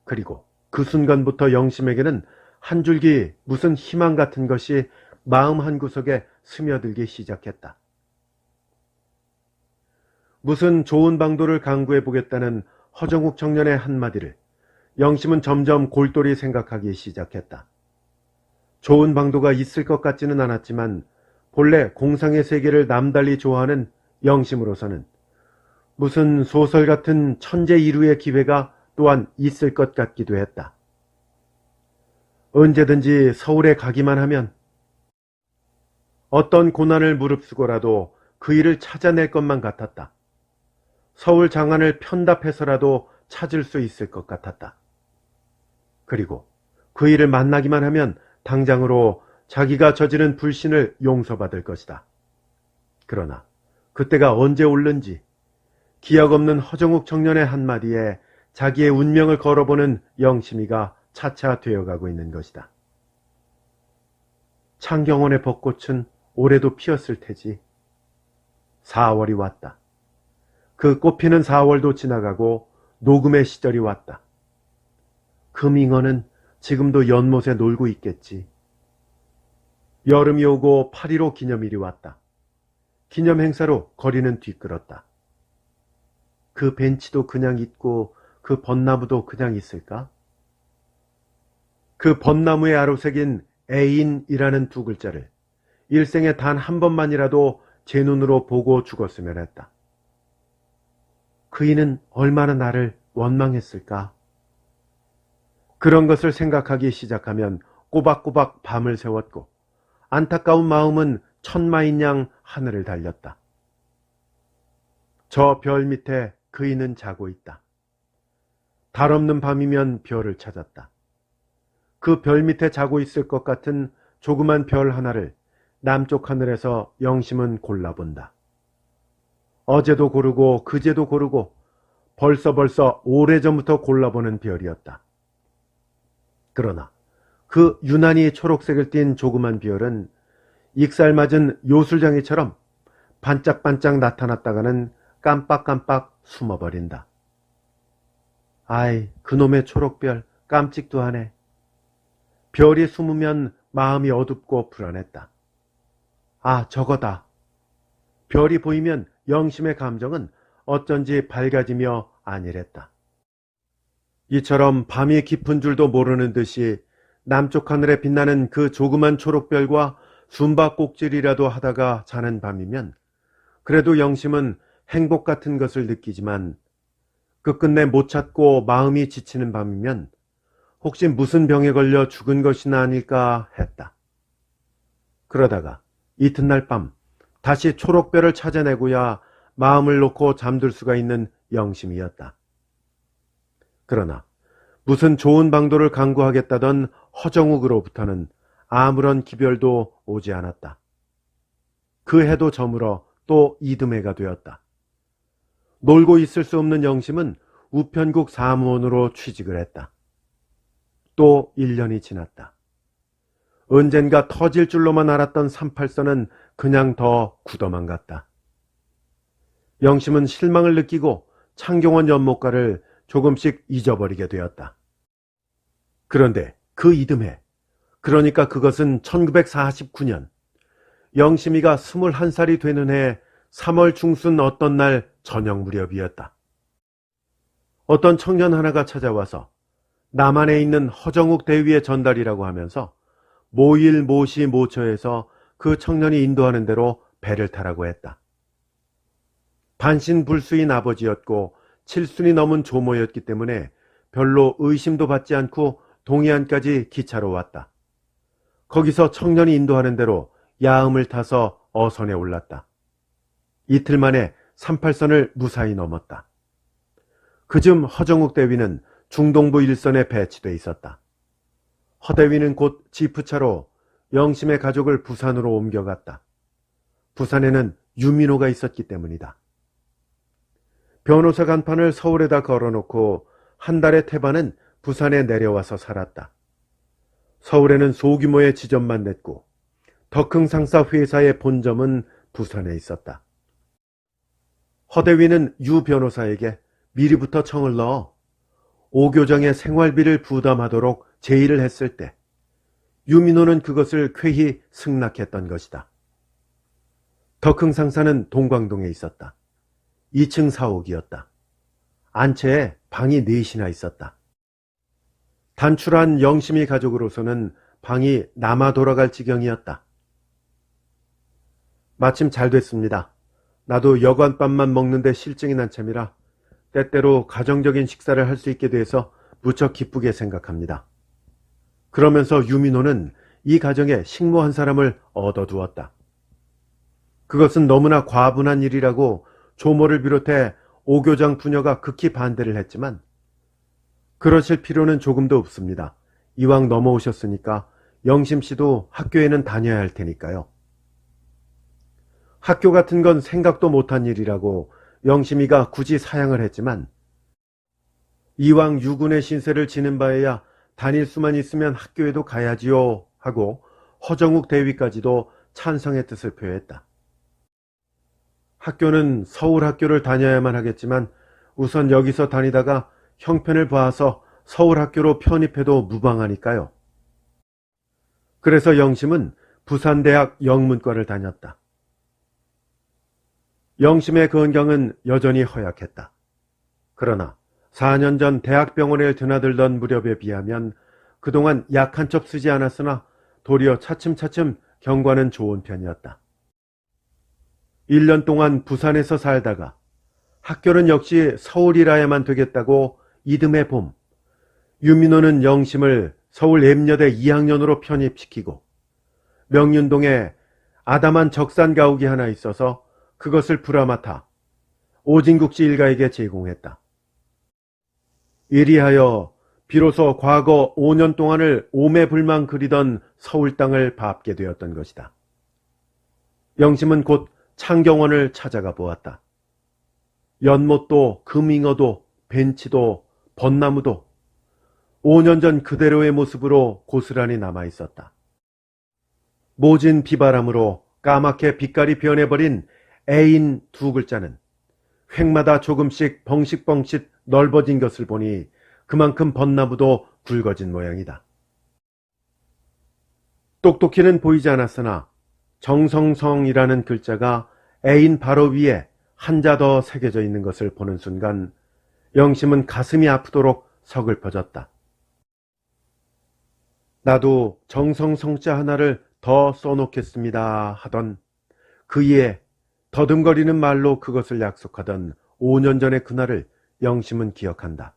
그리고 그 순간부터 영심에게는 한 줄기 무슨 희망 같은 것이 마음 한구석에 스며들기 시작했다. 무슨 좋은 방도를 강구해 보겠다는 허정욱 청년의 한마디를 영심은 점점 골똘히 생각하기 시작했다. 좋은 방도가 있을 것 같지는 않았지만 본래 공상의 세계를 남달리 좋아하는 영심으로서는 무슨 소설 같은 천재 이루의 기회가 또한 있을 것 같기도 했다. 언제든지 서울에 가기만 하면 어떤 고난을 무릅쓰고라도 그 일을 찾아낼 것만 같았다. 서울 장안을 편답해서라도 찾을 수 있을 것 같았다. 그리고 그 일을 만나기만 하면 당장으로 자기가 저지른 불신을 용서받을 것이다. 그러나 그때가 언제 올는지 기약 없는 허정욱 청년의 한마디에 자기의 운명을 걸어보는 영심이가 차차 되어가고 있는 것이다. 창경원의 벚꽃은 올해도 피었을 테지. 4월이 왔다. 그 꽃피는 4월도 지나가고 녹음의 시절이 왔다. 금잉어는 지금도 연못에 놀고 있겠지. 여름이 오고 8.15 기념일이 왔다. 기념 행사로 거리는 뒤끌었다. 그 벤치도 그냥 있고 그 벚나무도 그냥 있을까? 그 벚나무에 아로새긴 애인이라는 두 글자를 일생에 단 한 번만이라도 제 눈으로 보고 죽었으면 했다. 그이는 얼마나 나를 원망했을까? 그런 것을 생각하기 시작하면 꼬박꼬박 밤을 새웠고 안타까운 마음은 천마인 양 하늘을 달렸다. 저 별 밑에 그이는 자고 있다. 달 없는 밤이면 별을 찾았다. 그 별 밑에 자고 있을 것 같은 조그만 별 하나를 남쪽 하늘에서 영심은 골라본다. 어제도 고르고 그제도 고르고 벌써 오래전부터 골라보는 별이었다. 그러나 그 유난히 초록색을 띤 조그만 별은 익살맞은 요술장이처럼 반짝반짝 나타났다가는 깜빡깜빡 숨어버린다. 아이, 그놈의 초록별 깜찍도 하네. 별이 숨으면 마음이 어둡고 불안했다. 아, 저거다. 별이 보이면 영심의 감정은 어쩐지 밝아지며 안일했다. 이처럼 밤이 깊은 줄도 모르는 듯이 남쪽 하늘에 빛나는 그 조그만 초록별과 숨바꼭질이라도 하다가 자는 밤이면 그래도 영심은 행복 같은 것을 느끼지만 끝끝내 못 찾고 마음이 지치는 밤이면 혹시 무슨 병에 걸려 죽은 것이나 아닐까 했다. 그러다가 이튿날 밤 다시 초록별을 찾아내고야 마음을 놓고 잠들 수가 있는 영심이었다. 그러나 무슨 좋은 방도를 강구하겠다던 허정욱으로부터는 아무런 기별도 오지 않았다. 그 해도 저물어 또 이듬해가 되었다. 놀고 있을 수 없는 영심은 우편국 사무원으로 취직을 했다. 또 1년이 지났다. 언젠가 터질 줄로만 알았던 38선은 그냥 더 굳어만 갔다. 영심은 실망을 느끼고 창경원 연못가를 조금씩 잊어버리게 되었다. 그런데 그 이듬해, 그러니까 그것은 1949년, 영심이가 21살이 되는 해 3월 중순 어떤 날 저녁 무렵이었다. 어떤 청년 하나가 찾아와서 남한에 있는 허정욱 대위의 전달이라고 하면서 모일 모시 모처에서 그 청년이 인도하는 대로 배를 타라고 했다. 반신불수인 아버지였고 7순이 넘은 조모였기 때문에 별로 의심도 받지 않고 동해안까지 기차로 왔다. 거기서 청년이 인도하는 대로 야음을 타서 어선에 올랐다. 이틀 만에 38선을 무사히 넘었다. 그즈음 허정욱 대위는 중동부 일선에 배치돼 있었다. 허 대위는 곧 지프차로 영심의 가족을 부산으로 옮겨갔다. 부산에는 유민호가 있었기 때문이다. 변호사 간판을 서울에다 걸어놓고 한 달의 태반은 부산에 내려와서 살았다. 서울에는 소규모의 지점만 냈고 덕흥상사 회사의 본점은 부산에 있었다. 허 대위는 유 변호사에게 미리부터 청을 넣어 오교장의 생활비를 부담하도록 제의를 했을 때 유민호는 그것을 쾌히 승낙했던 것이다. 덕흥상사는 동광동에 있었다. 2층 사옥이었다. 안채에 방이 4씩이나 있었다. 단출한 영심이 가족으로서는 방이 남아 돌아갈 지경이었다. 마침 잘 됐습니다. 나도 여관밥만 먹는데 실증이 난 참이라 때때로 가정적인 식사를 할 수 있게 돼서 무척 기쁘게 생각합니다. 그러면서 유민호는 이 가정에 식모 한 사람을 얻어두었다. 그것은 너무나 과분한 일이라고 조모를 비롯해 오교장 부녀가 극히 반대를 했지만 그러실 필요는 조금도 없습니다. 이왕 넘어오셨으니까 영심씨도 학교에는 다녀야 할 테니까요. 학교 같은 건 생각도 못한 일이라고 영심이가 굳이 사양을 했지만 이왕 유군의 신세를 지는 바에야 다닐 수만 있으면 학교에도 가야지요 하고 허정욱 대위까지도 찬성의 뜻을 표했다. 학교는 서울 학교를 다녀야만 하겠지만 우선 여기서 다니다가 형편을 봐서 서울 학교로 편입해도 무방하니까요. 그래서 영심은 부산대학 영문과를 다녔다. 영심의 건강은 여전히 허약했다. 그러나 4년 전 대학병원에 드나들던 무렵에 비하면 그동안 약 한 첩 쓰지 않았으나 도리어 차츰차츰 경과는 좋은 편이었다. 1년 동안 부산에서 살다가 학교는 역시 서울이라야만 되겠다고 이듬해 봄 유민호는 영심을 서울 엠여대 2학년으로 편입시키고 명륜동에 아담한 적산 가옥이 하나 있어서 그것을 불아맡아 오진국씨 일가에게 제공했다. 이리하여 비로소 과거 5년 동안을 오매불망 그리던 서울 땅을 밟게 되었던 것이다. 영심은 곧 창경원을 찾아가 보았다. 연못도 금잉어도 벤치도 벚나무도 5년 전 그대로의 모습으로 고스란히 남아있었다. 모진 비바람으로 까맣게 빛깔이 변해버린 애인 두 글자는 획마다 조금씩 벙식벙식 넓어진 것을 보니 그만큼 벚나무도 굵어진 모양이다. 똑똑히는 보이지 않았으나 정성성이라는 글자가 애인 바로 위에 한자 더 새겨져 있는 것을 보는 순간 영심은 가슴이 아프도록 서글퍼졌다. 나도 정성성자 하나를 더 써놓겠습니다 하던 그이에 더듬거리는 말로 그것을 약속하던 5년 전의 그날을 영심은 기억한다.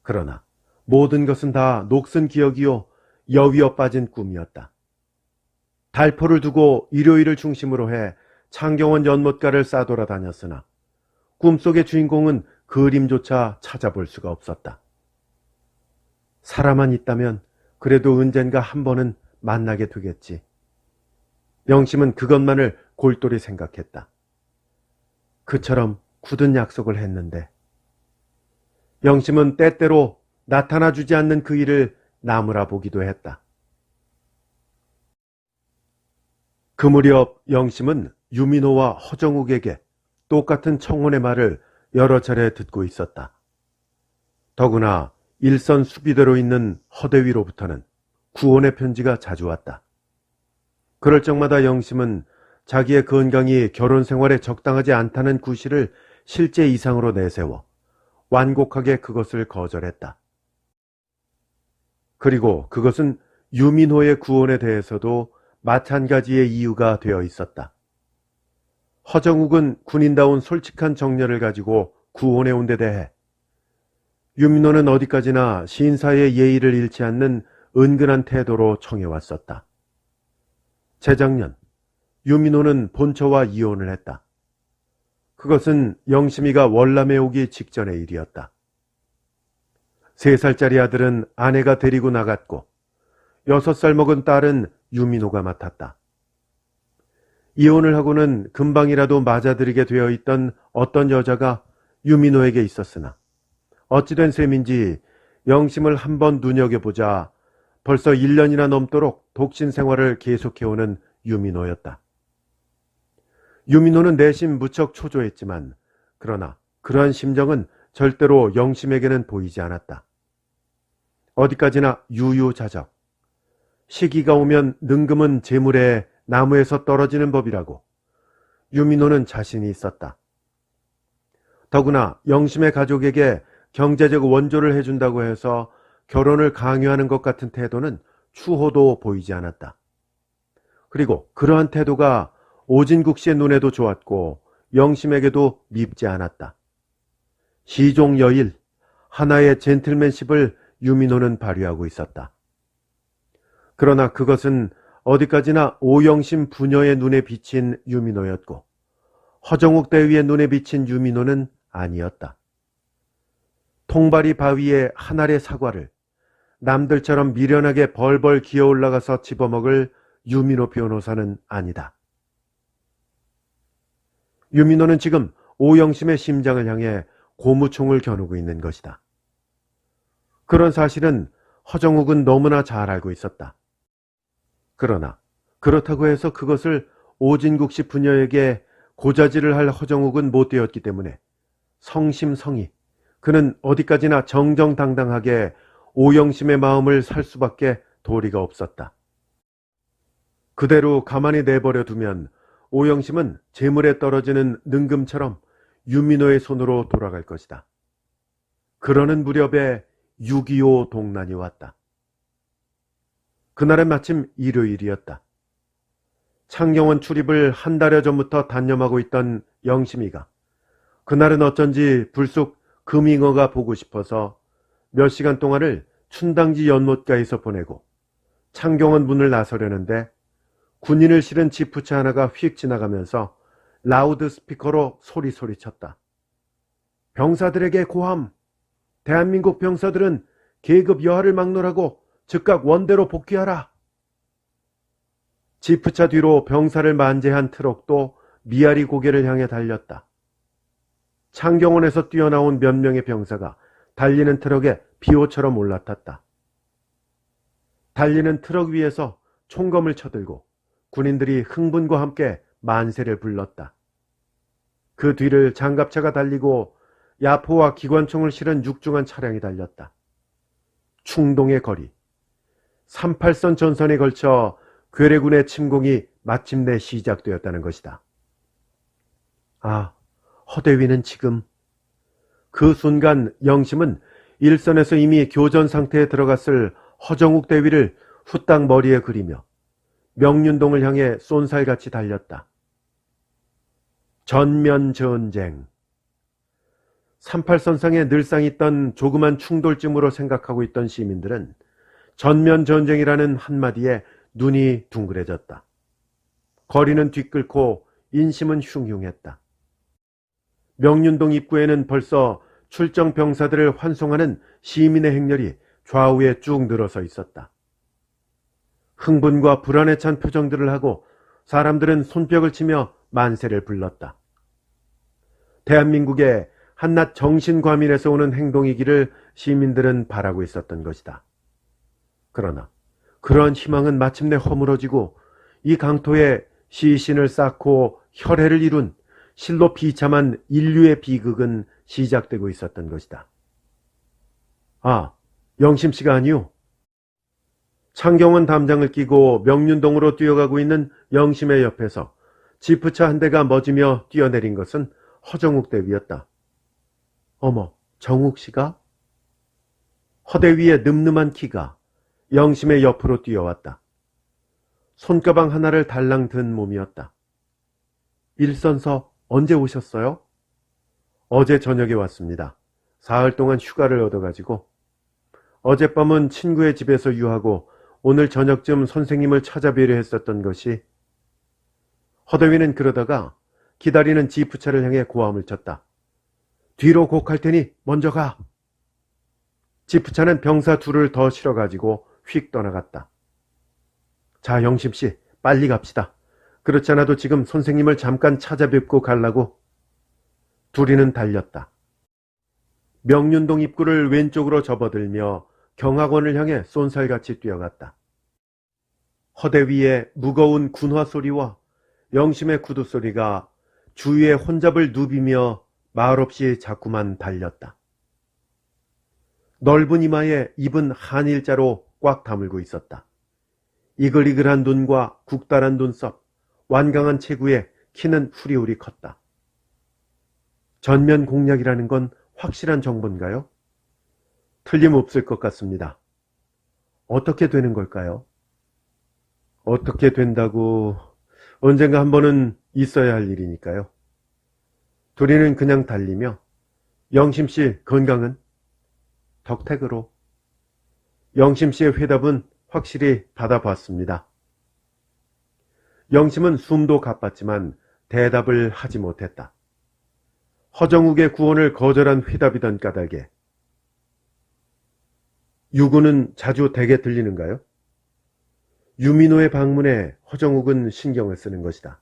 그러나 모든 것은 다 녹슨 기억이요 여위어 빠진 꿈이었다. 달포를 두고 일요일을 중심으로 해 창경원 연못가를 싸돌아다녔으나 꿈속의 주인공은 그림조차 찾아볼 수가 없었다. 살아만 있다면 그래도 언젠가 한 번은 만나게 되겠지. 영심은 그것만을 골똘히 생각했다. 그처럼 굳은 약속을 했는데 영심은 때때로 나타나주지 않는 그 일을 나무라 보기도 했다. 그 무렵 영심은 유민호와 허정욱에게 똑같은 청혼의 말을 여러 차례 듣고 있었다. 더구나 일선 수비대로 있는 허대위로부터는 구원의 편지가 자주 왔다. 그럴 적마다 영심은 자기의 건강이 결혼 생활에 적당하지 않다는 구실을 실제 이상으로 내세워 완곡하게 그것을 거절했다. 그리고 그것은 유민호의 구원에 대해서도 마찬가지의 이유가 되어 있었다. 허정욱은 군인다운 솔직한 정열을 가지고 구원해온 데 대해 유민호는 어디까지나 신사의 예의를 잃지 않는 은근한 태도로 청해왔었다. 재작년 유민호는 본처와 이혼을 했다. 그것은 영심이가 월남에 오기 직전의 일이었다. 3살짜리 아들은 아내가 데리고 나갔고 6살 먹은 딸은 유민호가 맡았다. 이혼을 하고는 금방이라도 맞아들이게 되어 있던 어떤 여자가 유민호에게 있었으나 어찌된 셈인지 영심을 한번 눈여겨보자 벌써 1년이나 넘도록 독신 생활을 계속해오는 유민호였다. 유민호는 내심 무척 초조했지만 그러나 그러한 심정은 절대로 영심에게는 보이지 않았다. 어디까지나 유유자적. 시기가 오면 능금은 재물에 나무에서 떨어지는 법이라고 유민호는 자신이 있었다. 더구나 영심의 가족에게 경제적 원조를 해준다고 해서 결혼을 강요하는 것 같은 태도는 추호도 보이지 않았다. 그리고 그러한 태도가 오진국 씨의 눈에도 좋았고 영심에게도 밉지 않았다. 시종여일, 하나의 젠틀맨십을 유민호는 발휘하고 있었다. 그러나 그것은 어디까지나 오영심 부녀의 눈에 비친 유민호였고 허정욱 대위의 눈에 비친 유민호는 아니었다. 통발이 바위에 한 알의 사과를 남들처럼 미련하게 벌벌 기어올라가서 집어먹을 유민호 변호사는 아니다. 유민호는 지금 오영심의 심장을 향해 고무총을 겨누고 있는 것이다. 그런 사실은 허정욱은 너무나 잘 알고 있었다. 그러나 그렇다고 해서 그것을 오진국 씨 부녀에게 고자질을 할 허정욱은 못 되었기 때문에 성심성의, 그는 어디까지나 정정당당하게 오영심의 마음을 살 수밖에 도리가 없었다. 그대로 가만히 내버려 두면 오영심은 재물에 떨어지는 능금처럼 유민호의 손으로 돌아갈 것이다. 그러는 무렵에 6.25 동란이 왔다. 그날은 마침 일요일이었다. 창경원 출입을 한 달여 전부터 단념하고 있던 영심이가 그날은 어쩐지 불쑥 금잉어가 보고 싶어서 몇 시간 동안을 춘당지 연못가에서 보내고 창경원 문을 나서려는데 군인을 실은 지프차 하나가 휙 지나가면서 라우드 스피커로 소리쳤다. 병사들에게 고함! 대한민국 병사들은 계급 여하를 막론하고 즉각 원대로 복귀하라! 지프차 뒤로 병사를 만제한 트럭도 미아리 고개를 향해 달렸다. 창경원에서 뛰어나온 몇 명의 병사가 달리는 트럭에 비호처럼 올라탔다. 달리는 트럭 위에서 총검을 쳐들고 군인들이 흥분과 함께 만세를 불렀다. 그 뒤를 장갑차가 달리고 야포와 기관총을 실은 육중한 차량이 달렸다. 충동의 거리, 38선 전선에 걸쳐 괴뢰군의 침공이 마침내 시작되었다는 것이다. 아, 허대위는 지금... 그 순간 영심은 일선에서 이미 교전 상태에 들어갔을 허정욱 대위를 후딱 머리에 그리며 명륜동을 향해 쏜살같이 달렸다. 전면전쟁. 38선상에 늘상 있던 조그만 충돌쯤으로 생각하고 있던 시민들은 전면전쟁이라는 한마디에 눈이 둥그레졌다. 거리는 뒤끓고 인심은 흉흉했다. 명륜동 입구에는 벌써 출정 병사들을 환송하는 시민의 행렬이 좌우에 쭉 늘어서 있었다. 흥분과 불안에 찬 표정들을 하고 사람들은 손뼉을 치며 만세를 불렀다. 대한민국의 한낱 정신과민에서 오는 행동이기를 시민들은 바라고 있었던 것이다. 그러나 그러한 희망은 마침내 허물어지고 이 강토에 시신을 쌓고 혈해를 이룬 실로 비참한 인류의 비극은 시작되고 있었던 것이다. 아, 영심씨가 아니오. 창경원 담장을 끼고 명륜동으로 뛰어가고 있는 영심의 옆에서 지프차 한 대가 멎으며 뛰어내린 것은 허정욱 대위였다. 어머, 정욱씨가? 허대위의 늠름한 키가 영심의 옆으로 뛰어왔다. 손가방 하나를 달랑 든 몸이었다. 일선서 언제 오셨어요? 어제 저녁에 왔습니다. 사흘 동안 휴가를 얻어가지고. 어젯밤은 친구의 집에서 유하고 오늘 저녁쯤 선생님을 찾아뵈려 했었던 것이. 허대위는 그러다가 기다리는 지프차를 향해 고함을 쳤다. 뒤로 곡할 테니 먼저 가. 지프차는 병사 둘을 더 실어가지고 휙 떠나갔다. 자, 영심씨, 빨리 갑시다. 그렇지 않아도 지금 선생님을 잠깐 찾아뵙고 가려고. 둘이는 달렸다. 명륜동 입구를 왼쪽으로 접어들며 경학원을 향해 쏜살같이 뛰어갔다. 허대위의 무거운 군화 소리와 영심의 구두 소리가 주위에 혼잡을 누비며 말없이 자꾸만 달렸다. 넓은 이마에 입은 한일자로 꽉 다물고 있었다. 이글이글한 눈과 국달한 눈썹, 완강한 체구에 키는 후리후리 컸다. 전면 공략이라는 건 확실한 정보인가요? 틀림없을 것 같습니다. 어떻게 되는 걸까요? 어떻게 된다고 언젠가 한 번은 있어야 할 일이니까요. 둘이는 그냥 달리며 영심씨 건강은? 덕택으로. 영심씨의 회답은 확실히 받아봤습니다. 영심은 숨도 가빴지만 대답을 하지 못했다. 허정욱의 구원을 거절한 회답이던 까닭에. 유구는 자주 댁에 들리는가요? 유민호의 방문에 허정욱은 신경을 쓰는 것이다.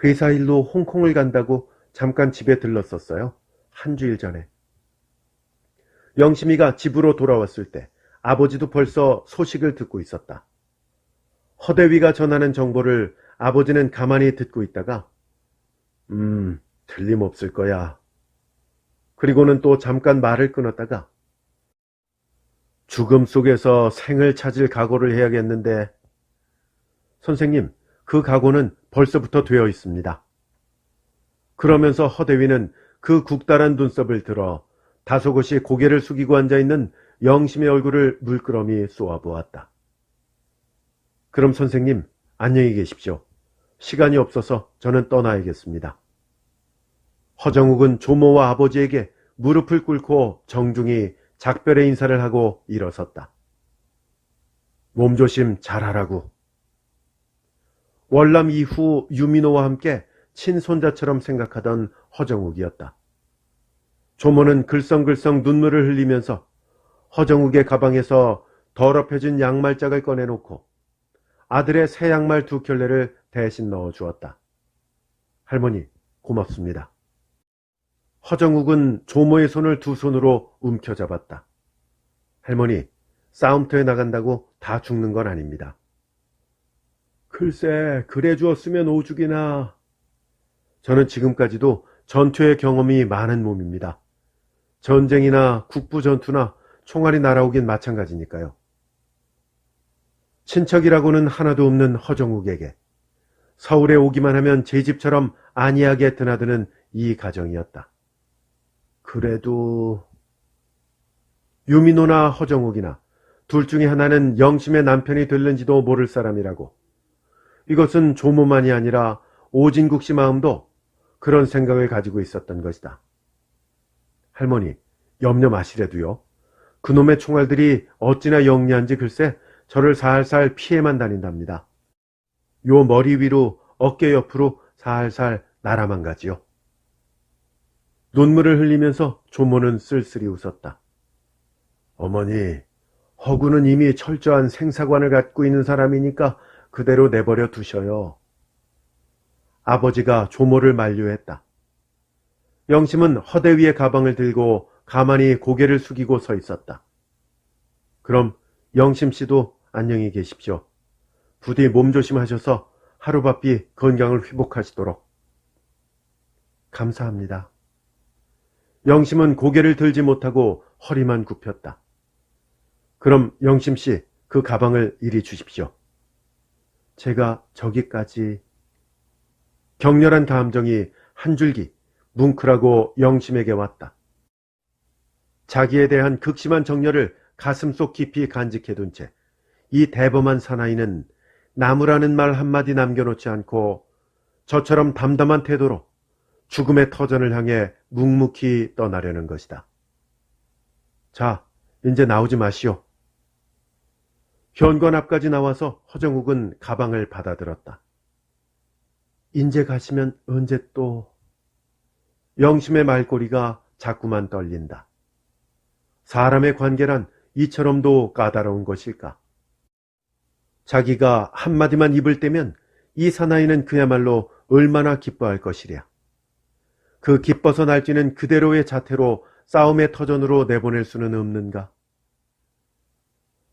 회사 일로 홍콩을 간다고 잠깐 집에 들렀었어요. 한 주일 전에. 영심이가 집으로 돌아왔을 때 아버지도 벌써 소식을 듣고 있었다. 허대위가 전하는 정보를 아버지는 가만히 듣고 있다가 틀림없을 거야. 그리고는 또 잠깐 말을 끊었다가 죽음 속에서 생을 찾을 각오를 해야겠는데 선생님, 그 각오는 벌써부터 되어 있습니다. 그러면서 허대위는 그 국달한 눈썹을 들어 다소곳이 고개를 숙이고 앉아있는 영심의 얼굴을 물끄러미 쏘아보았다. 그럼 선생님, 안녕히 계십시오. 시간이 없어서 저는 떠나야겠습니다. 허정욱은 조모와 아버지에게 무릎을 꿇고 정중히 작별의 인사를 하고 일어섰다. 몸조심 잘하라고. 월남 이후 유민호와 함께 친손자처럼 생각하던 허정욱이었다. 조모는 글썽글썽 눈물을 흘리면서 허정욱의 가방에서 더럽혀진 양말짝을 꺼내놓고 아들의 새 양말 2켤레를 대신 넣어 주었다. 할머니, 고맙습니다. 허정욱은 조모의 손을 2손으로 움켜잡았다. 할머니, 싸움터에 나간다고 다 죽는 건 아닙니다. 글쎄, 그래 주었으면 오죽이나. 저는 지금까지도 전투의 경험이 많은 몸입니다. 전쟁이나 국부전투나 총알이 날아오긴 마찬가지니까요. 친척이라고는 하나도 없는 허정욱에게 서울에 오기만 하면 제 집처럼 안이하게 드나드는 이 가정이었다. 그래도 유민호나 허정욱이나 둘 중에 하나는 영심의 남편이 될는지도 모를 사람이라고. 이것은 조모만이 아니라 오진국 씨 마음도 그런 생각을 가지고 있었던 것이다. 할머니, 염려 마시래도요. 그놈의 총알들이 어찌나 영리한지 글쎄 저를 살살 피해만 다닌답니다. 요 머리 위로 어깨 옆으로 살살 날아만 가지요. 눈물을 흘리면서 조모는 쓸쓸히 웃었다. 어머니, 허구는 이미 철저한 생사관을 갖고 있는 사람이니까 그대로 내버려 두셔요. 아버지가 조모를 만류했다. 영심은 허대 위에 가방을 들고 가만히 고개를 숙이고 서 있었다. 그럼 영심 씨도 안녕히 계십시오. 부디 몸 조심하셔서 하루바삐 건강을 회복하시도록. 감사합니다. 영심은 고개를 들지 못하고 허리만 굽혔다. 그럼 영심 씨, 그 가방을 이리 주십시오. 제가 저기까지. 격렬한 감정이 한 줄기 뭉클하고 영심에게 왔다. 자기에 대한 극심한 정열을 가슴속 깊이 간직해둔 채 이 대범한 사나이는 나무라는 말 한마디 남겨놓지 않고 저처럼 담담한 태도로 죽음의 터전을 향해 묵묵히 떠나려는 것이다. 자, 이제 나오지 마시오. 현관 앞까지 나와서 허정욱은 가방을 받아들었다. 인제 가시면 언제 또. 영심의 말꼬리가 자꾸만 떨린다. 사람의 관계란 이처럼도 까다로운 것일까? 자기가 한마디만 입을 떼면 이 사나이는 그야말로 얼마나 기뻐할 것이랴. 그 기뻐서 날뛰는 그대로의 자태로 싸움의 터전으로 내보낼 수는 없는가?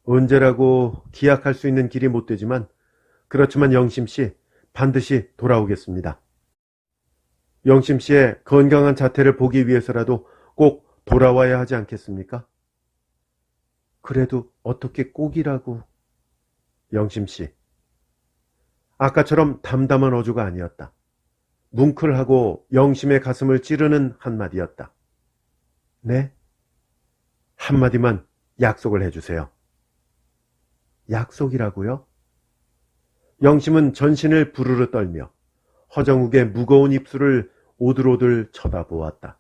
언제라고 기약할 수 있는 길이 못 되지만 그렇지만 영심씨 반드시 돌아오겠습니다. 영심씨의 건강한 자태를 보기 위해서라도 꼭 돌아와야 하지 않겠습니까? 그래도 어떻게 꼭이라고. 영심씨. 아까처럼 담담한 어조가 아니었다. 뭉클하고 영심의 가슴을 찌르는 한마디였다. 네? 한마디만 약속을 해주세요. 약속이라고요? 영심은 전신을 부르르 떨며 허정욱의 무거운 입술을 오들오들 쳐다보았다.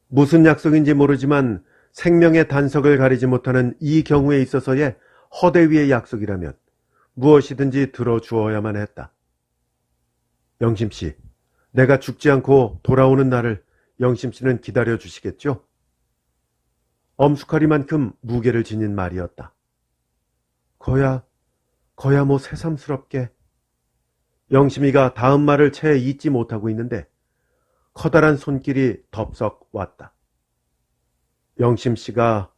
무슨 약속인지 모르지만 생명의 단석을 가리지 못하는 이 경우에 있어서의 허대 위의 약속이라면 무엇이든지 들어주어야만 했다. 영심씨, 내가 죽지 않고 돌아오는 날을 영심씨는 기다려 주시겠죠? 엄숙하리만큼 무게를 지닌 말이었다. 거야 뭐 새삼스럽게. 영심이가 다음 말을 채 잊지 못하고 있는데 커다란 손길이 덥석 왔다. 영심씨가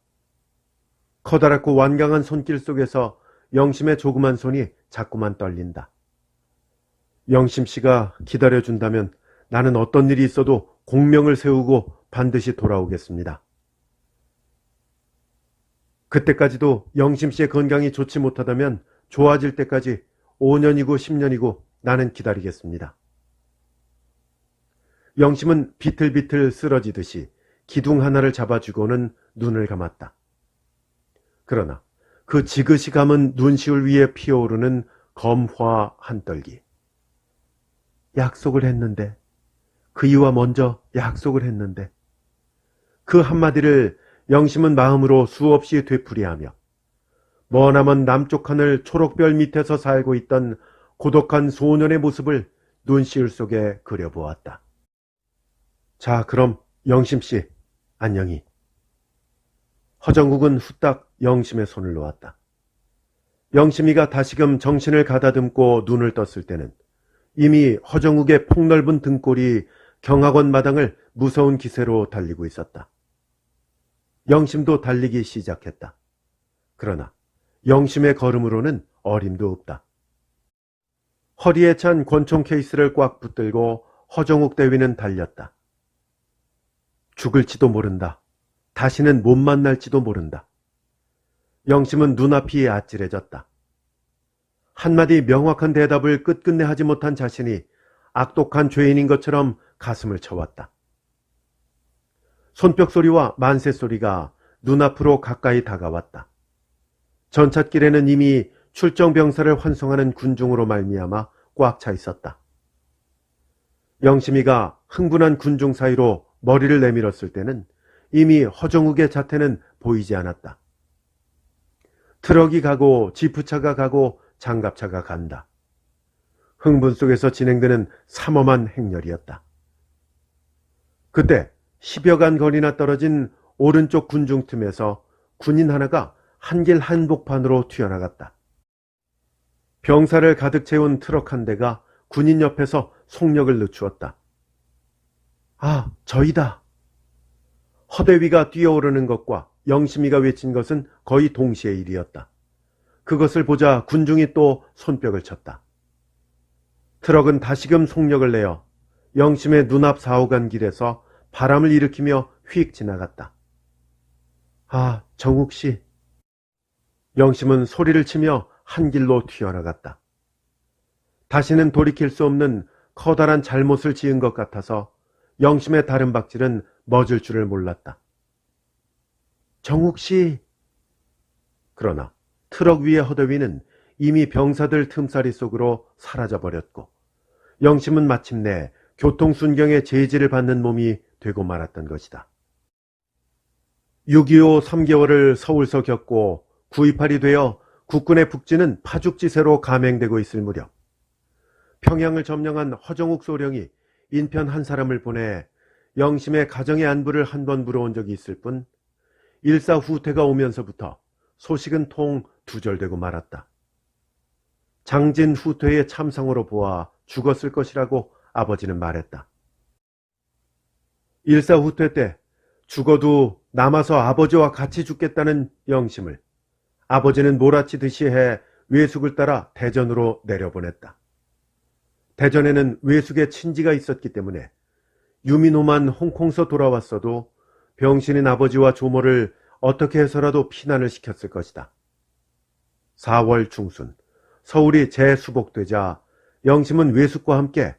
커다랗고 완강한 손길 속에서 영심의 조그만 손이 자꾸만 떨린다. 영심씨가 기다려준다면 나는 어떤 일이 있어도 공명을 세우고 반드시 돌아오겠습니다. 그때까지도 영심씨의 건강이 좋지 못하다면 좋아질 때까지 5년이고 10년이고 나는 기다리겠습니다. 영심은 비틀비틀 쓰러지듯이 기둥 하나를 잡아주고는 눈을 감았다. 그러나 그 지그시 감은 눈시울 위에 피어오르는 검화 한떨기. 약속을 했는데, 그이와 먼저 약속을 했는데, 그 한마디를 영심은 마음으로 수없이 되풀이하며 머나먼 남쪽 하늘 초록별 밑에서 살고 있던 고독한 소년의 모습을 눈시울 속에 그려보았다. 자, 그럼 영심씨, 안녕히. 허정국은 후딱 영심의 손을 놓았다. 영심이가 다시금 정신을 가다듬고 눈을 떴을 때는 이미 허정국의 폭넓은 등골이 경학원 마당을 무서운 기세로 달리고 있었다. 영심도 달리기 시작했다. 그러나 영심의 걸음으로는 어림도 없다. 허리에 찬 권총 케이스를 꽉 붙들고 허정욱 대위는 달렸다. 죽을지도 모른다. 다시는 못 만날지도 모른다. 영심은 눈앞이 아찔해졌다. 한마디 명확한 대답을 끝끝내 하지 못한 자신이 악독한 죄인인 것처럼 가슴을 쳐왔다. 손뼉 소리와 만세 소리가 눈앞으로 가까이 다가왔다. 전찻길에는 이미 출정병사를 환송하는 군중으로 말미암아 꽉 차 있었다. 영심이가 흥분한 군중 사이로 머리를 내밀었을 때는 이미 허정욱의 자태는 보이지 않았다. 트럭이 가고 지프차가 가고 장갑차가 간다. 흥분 속에서 진행되는 삼엄한 행렬이었다. 그때 10여간 거리나 떨어진 오른쪽 군중 틈에서 군인 하나가 한길 한복판으로 튀어나갔다. 병사를 가득 채운 트럭 한 대가 군인 옆에서 속력을 늦추었다. 아, 저희다. 허대위가 뛰어오르는 것과 영심이가 외친 것은 거의 동시의 일이었다. 그것을 보자 군중이 또 손뼉을 쳤다. 트럭은 다시금 속력을 내어 영심의 눈앞 4호간 길에서 바람을 일으키며 휙 지나갔다. 아, 정욱씨. 영심은 소리를 치며 한 길로 튀어나갔다. 다시는 돌이킬 수 없는 커다란 잘못을 지은 것 같아서 영심의 다른 박질은 멎을 줄을 몰랐다. 정욱씨. 그러나 트럭 위의 허더위는 이미 병사들 틈사리 속으로 사라져버렸고 영심은 마침내 교통순경의 제지를 받는 몸이 되고 말았던 것이다. 6.25 3개월을 서울서 겪고 9.28이 되어 국군의 북진은 파죽지세로 감행되고 있을 무렵 평양을 점령한 허정욱 소령이 인편 한 사람을 보내 영심의 가정의 안부를 한 번 물어온 적이 있을 뿐 일사 후퇴가 오면서부터 소식은 통 두절되고 말았다. 장진 후퇴의 참상으로 보아 죽었을 것이라고 아버지는 말했다. 일사 후퇴 때 죽어도 남아서 아버지와 같이 죽겠다는 영심을 아버지는 몰아치듯이 해 외숙을 따라 대전으로 내려보냈다. 대전에는 외숙의 친지가 있었기 때문에 유민호만 홍콩서 돌아왔어도 병신인 아버지와 조모를 어떻게 해서라도 피난을 시켰을 것이다. 4월 중순 서울이 재수복되자 영심은 외숙과 함께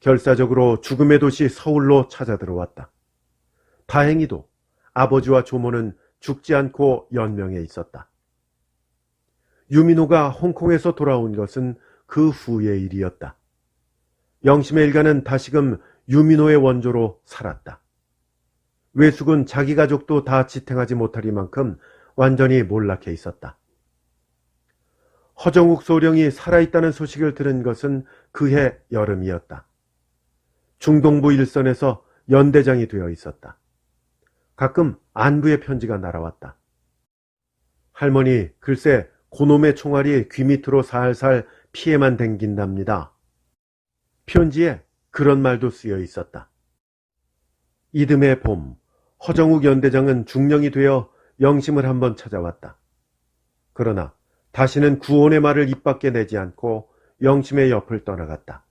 결사적으로 죽음의 도시 서울로 찾아 들어왔다. 다행히도 아버지와 조모는 죽지 않고 연명해 있었다. 유민호가 홍콩에서 돌아온 것은 그 후의 일이었다. 영심의 일가는 다시금 유민호의 원조로 살았다. 외숙은 자기 가족도 다 지탱하지 못하리만큼 완전히 몰락해 있었다. 허정욱 소령이 살아있다는 소식을 들은 것은 그해 여름이었다. 중동부 일선에서 연대장이 되어 있었다. 가끔 안부의 편지가 날아왔다. 할머니, 글쎄 고놈의 총알이 귀 밑으로 살살 피해만 댕긴답니다. 편지에 그런 말도 쓰여 있었다. 이듬해 봄, 허정욱 연대장은 중령이 되어 영심을 한번 찾아왔다. 그러나 다시는 구원의 말을 입 밖에 내지 않고 영심의 옆을 떠나갔다.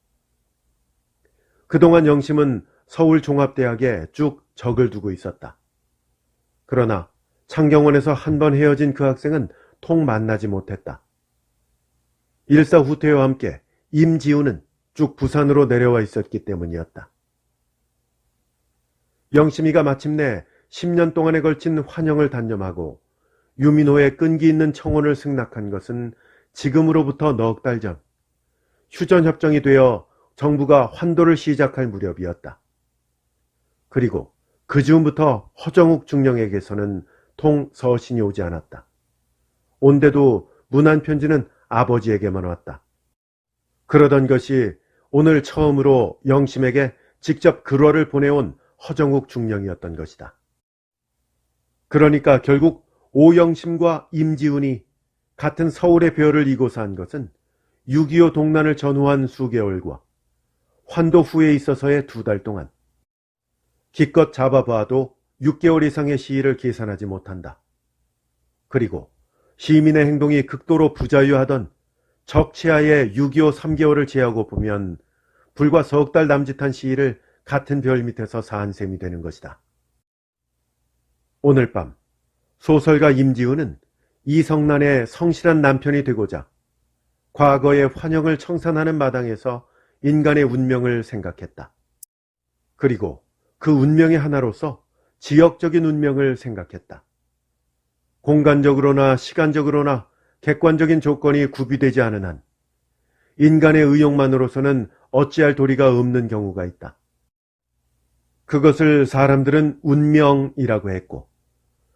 그동안 영심은 서울종합대학에 쭉 적을 두고 있었다. 그러나 창경원에서 한 번 헤어진 그 학생은 통 만나지 못했다. 일사후퇴와 함께 임지우는 쭉 부산으로 내려와 있었기 때문이었다. 영심이가 마침내 10년 동안에 걸친 환영을 단념하고 유민호의 끈기 있는 청혼을 승낙한 것은 지금으로부터 넉 달 전 휴전협정이 되어 정부가 환도를 시작할 무렵이었다. 그리고 그 즈음부터 허정욱 중령에게서는 통 서신이 오지 않았다. 온데도 문안 편지는 아버지에게만 왔다. 그러던 것이 오늘 처음으로 영심에게 직접 글월을 보내온 허정욱 중령이었던 것이다. 그러니까 결국 오영심과 임지훈이 같은 서울의 벼를 이고서 한 것은 6.25 동란을 전후한 수개월과 환도 후에 있어서의 2달 동안 기껏 잡아봐도 6개월 이상의 시일을 계산하지 못한다. 그리고 시민의 행동이 극도로 부자유하던 적치하의 6.25 3개월을 제하고 보면 불과 석 달 남짓한 시일을 같은 별 밑에서 산 셈이 되는 것이다. 오늘 밤 소설가 임지훈은 이성란의 성실한 남편이 되고자 과거의 환영을 청산하는 마당에서 인간의 운명을 생각했다. 그리고 그 운명의 하나로서 지역적인 운명을 생각했다. 공간적으로나 시간적으로나 객관적인 조건이 구비되지 않은 한 인간의 의욕만으로서는 어찌할 도리가 없는 경우가 있다. 그것을 사람들은 운명이라고 했고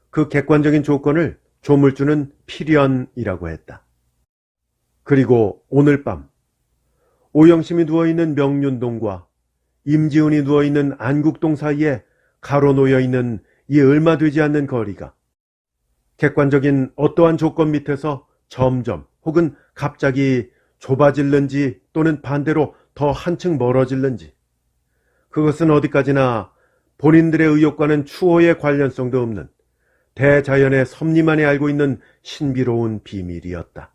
그 객관적인 조건을 조물주는 필연이라고 했다. 그리고 오늘 밤 오영심이 누워있는 명륜동과 임지훈이 누워있는 안국동 사이에 가로놓여 있는 이 얼마 되지 않는 거리가 객관적인 어떠한 조건 밑에서 점점 혹은 갑자기 좁아질는지 또는 반대로 더 한층 멀어질는지 그것은 어디까지나 본인들의 의욕과는 추호의 관련성도 없는 대자연의 섭리만이 알고 있는 신비로운 비밀이었다.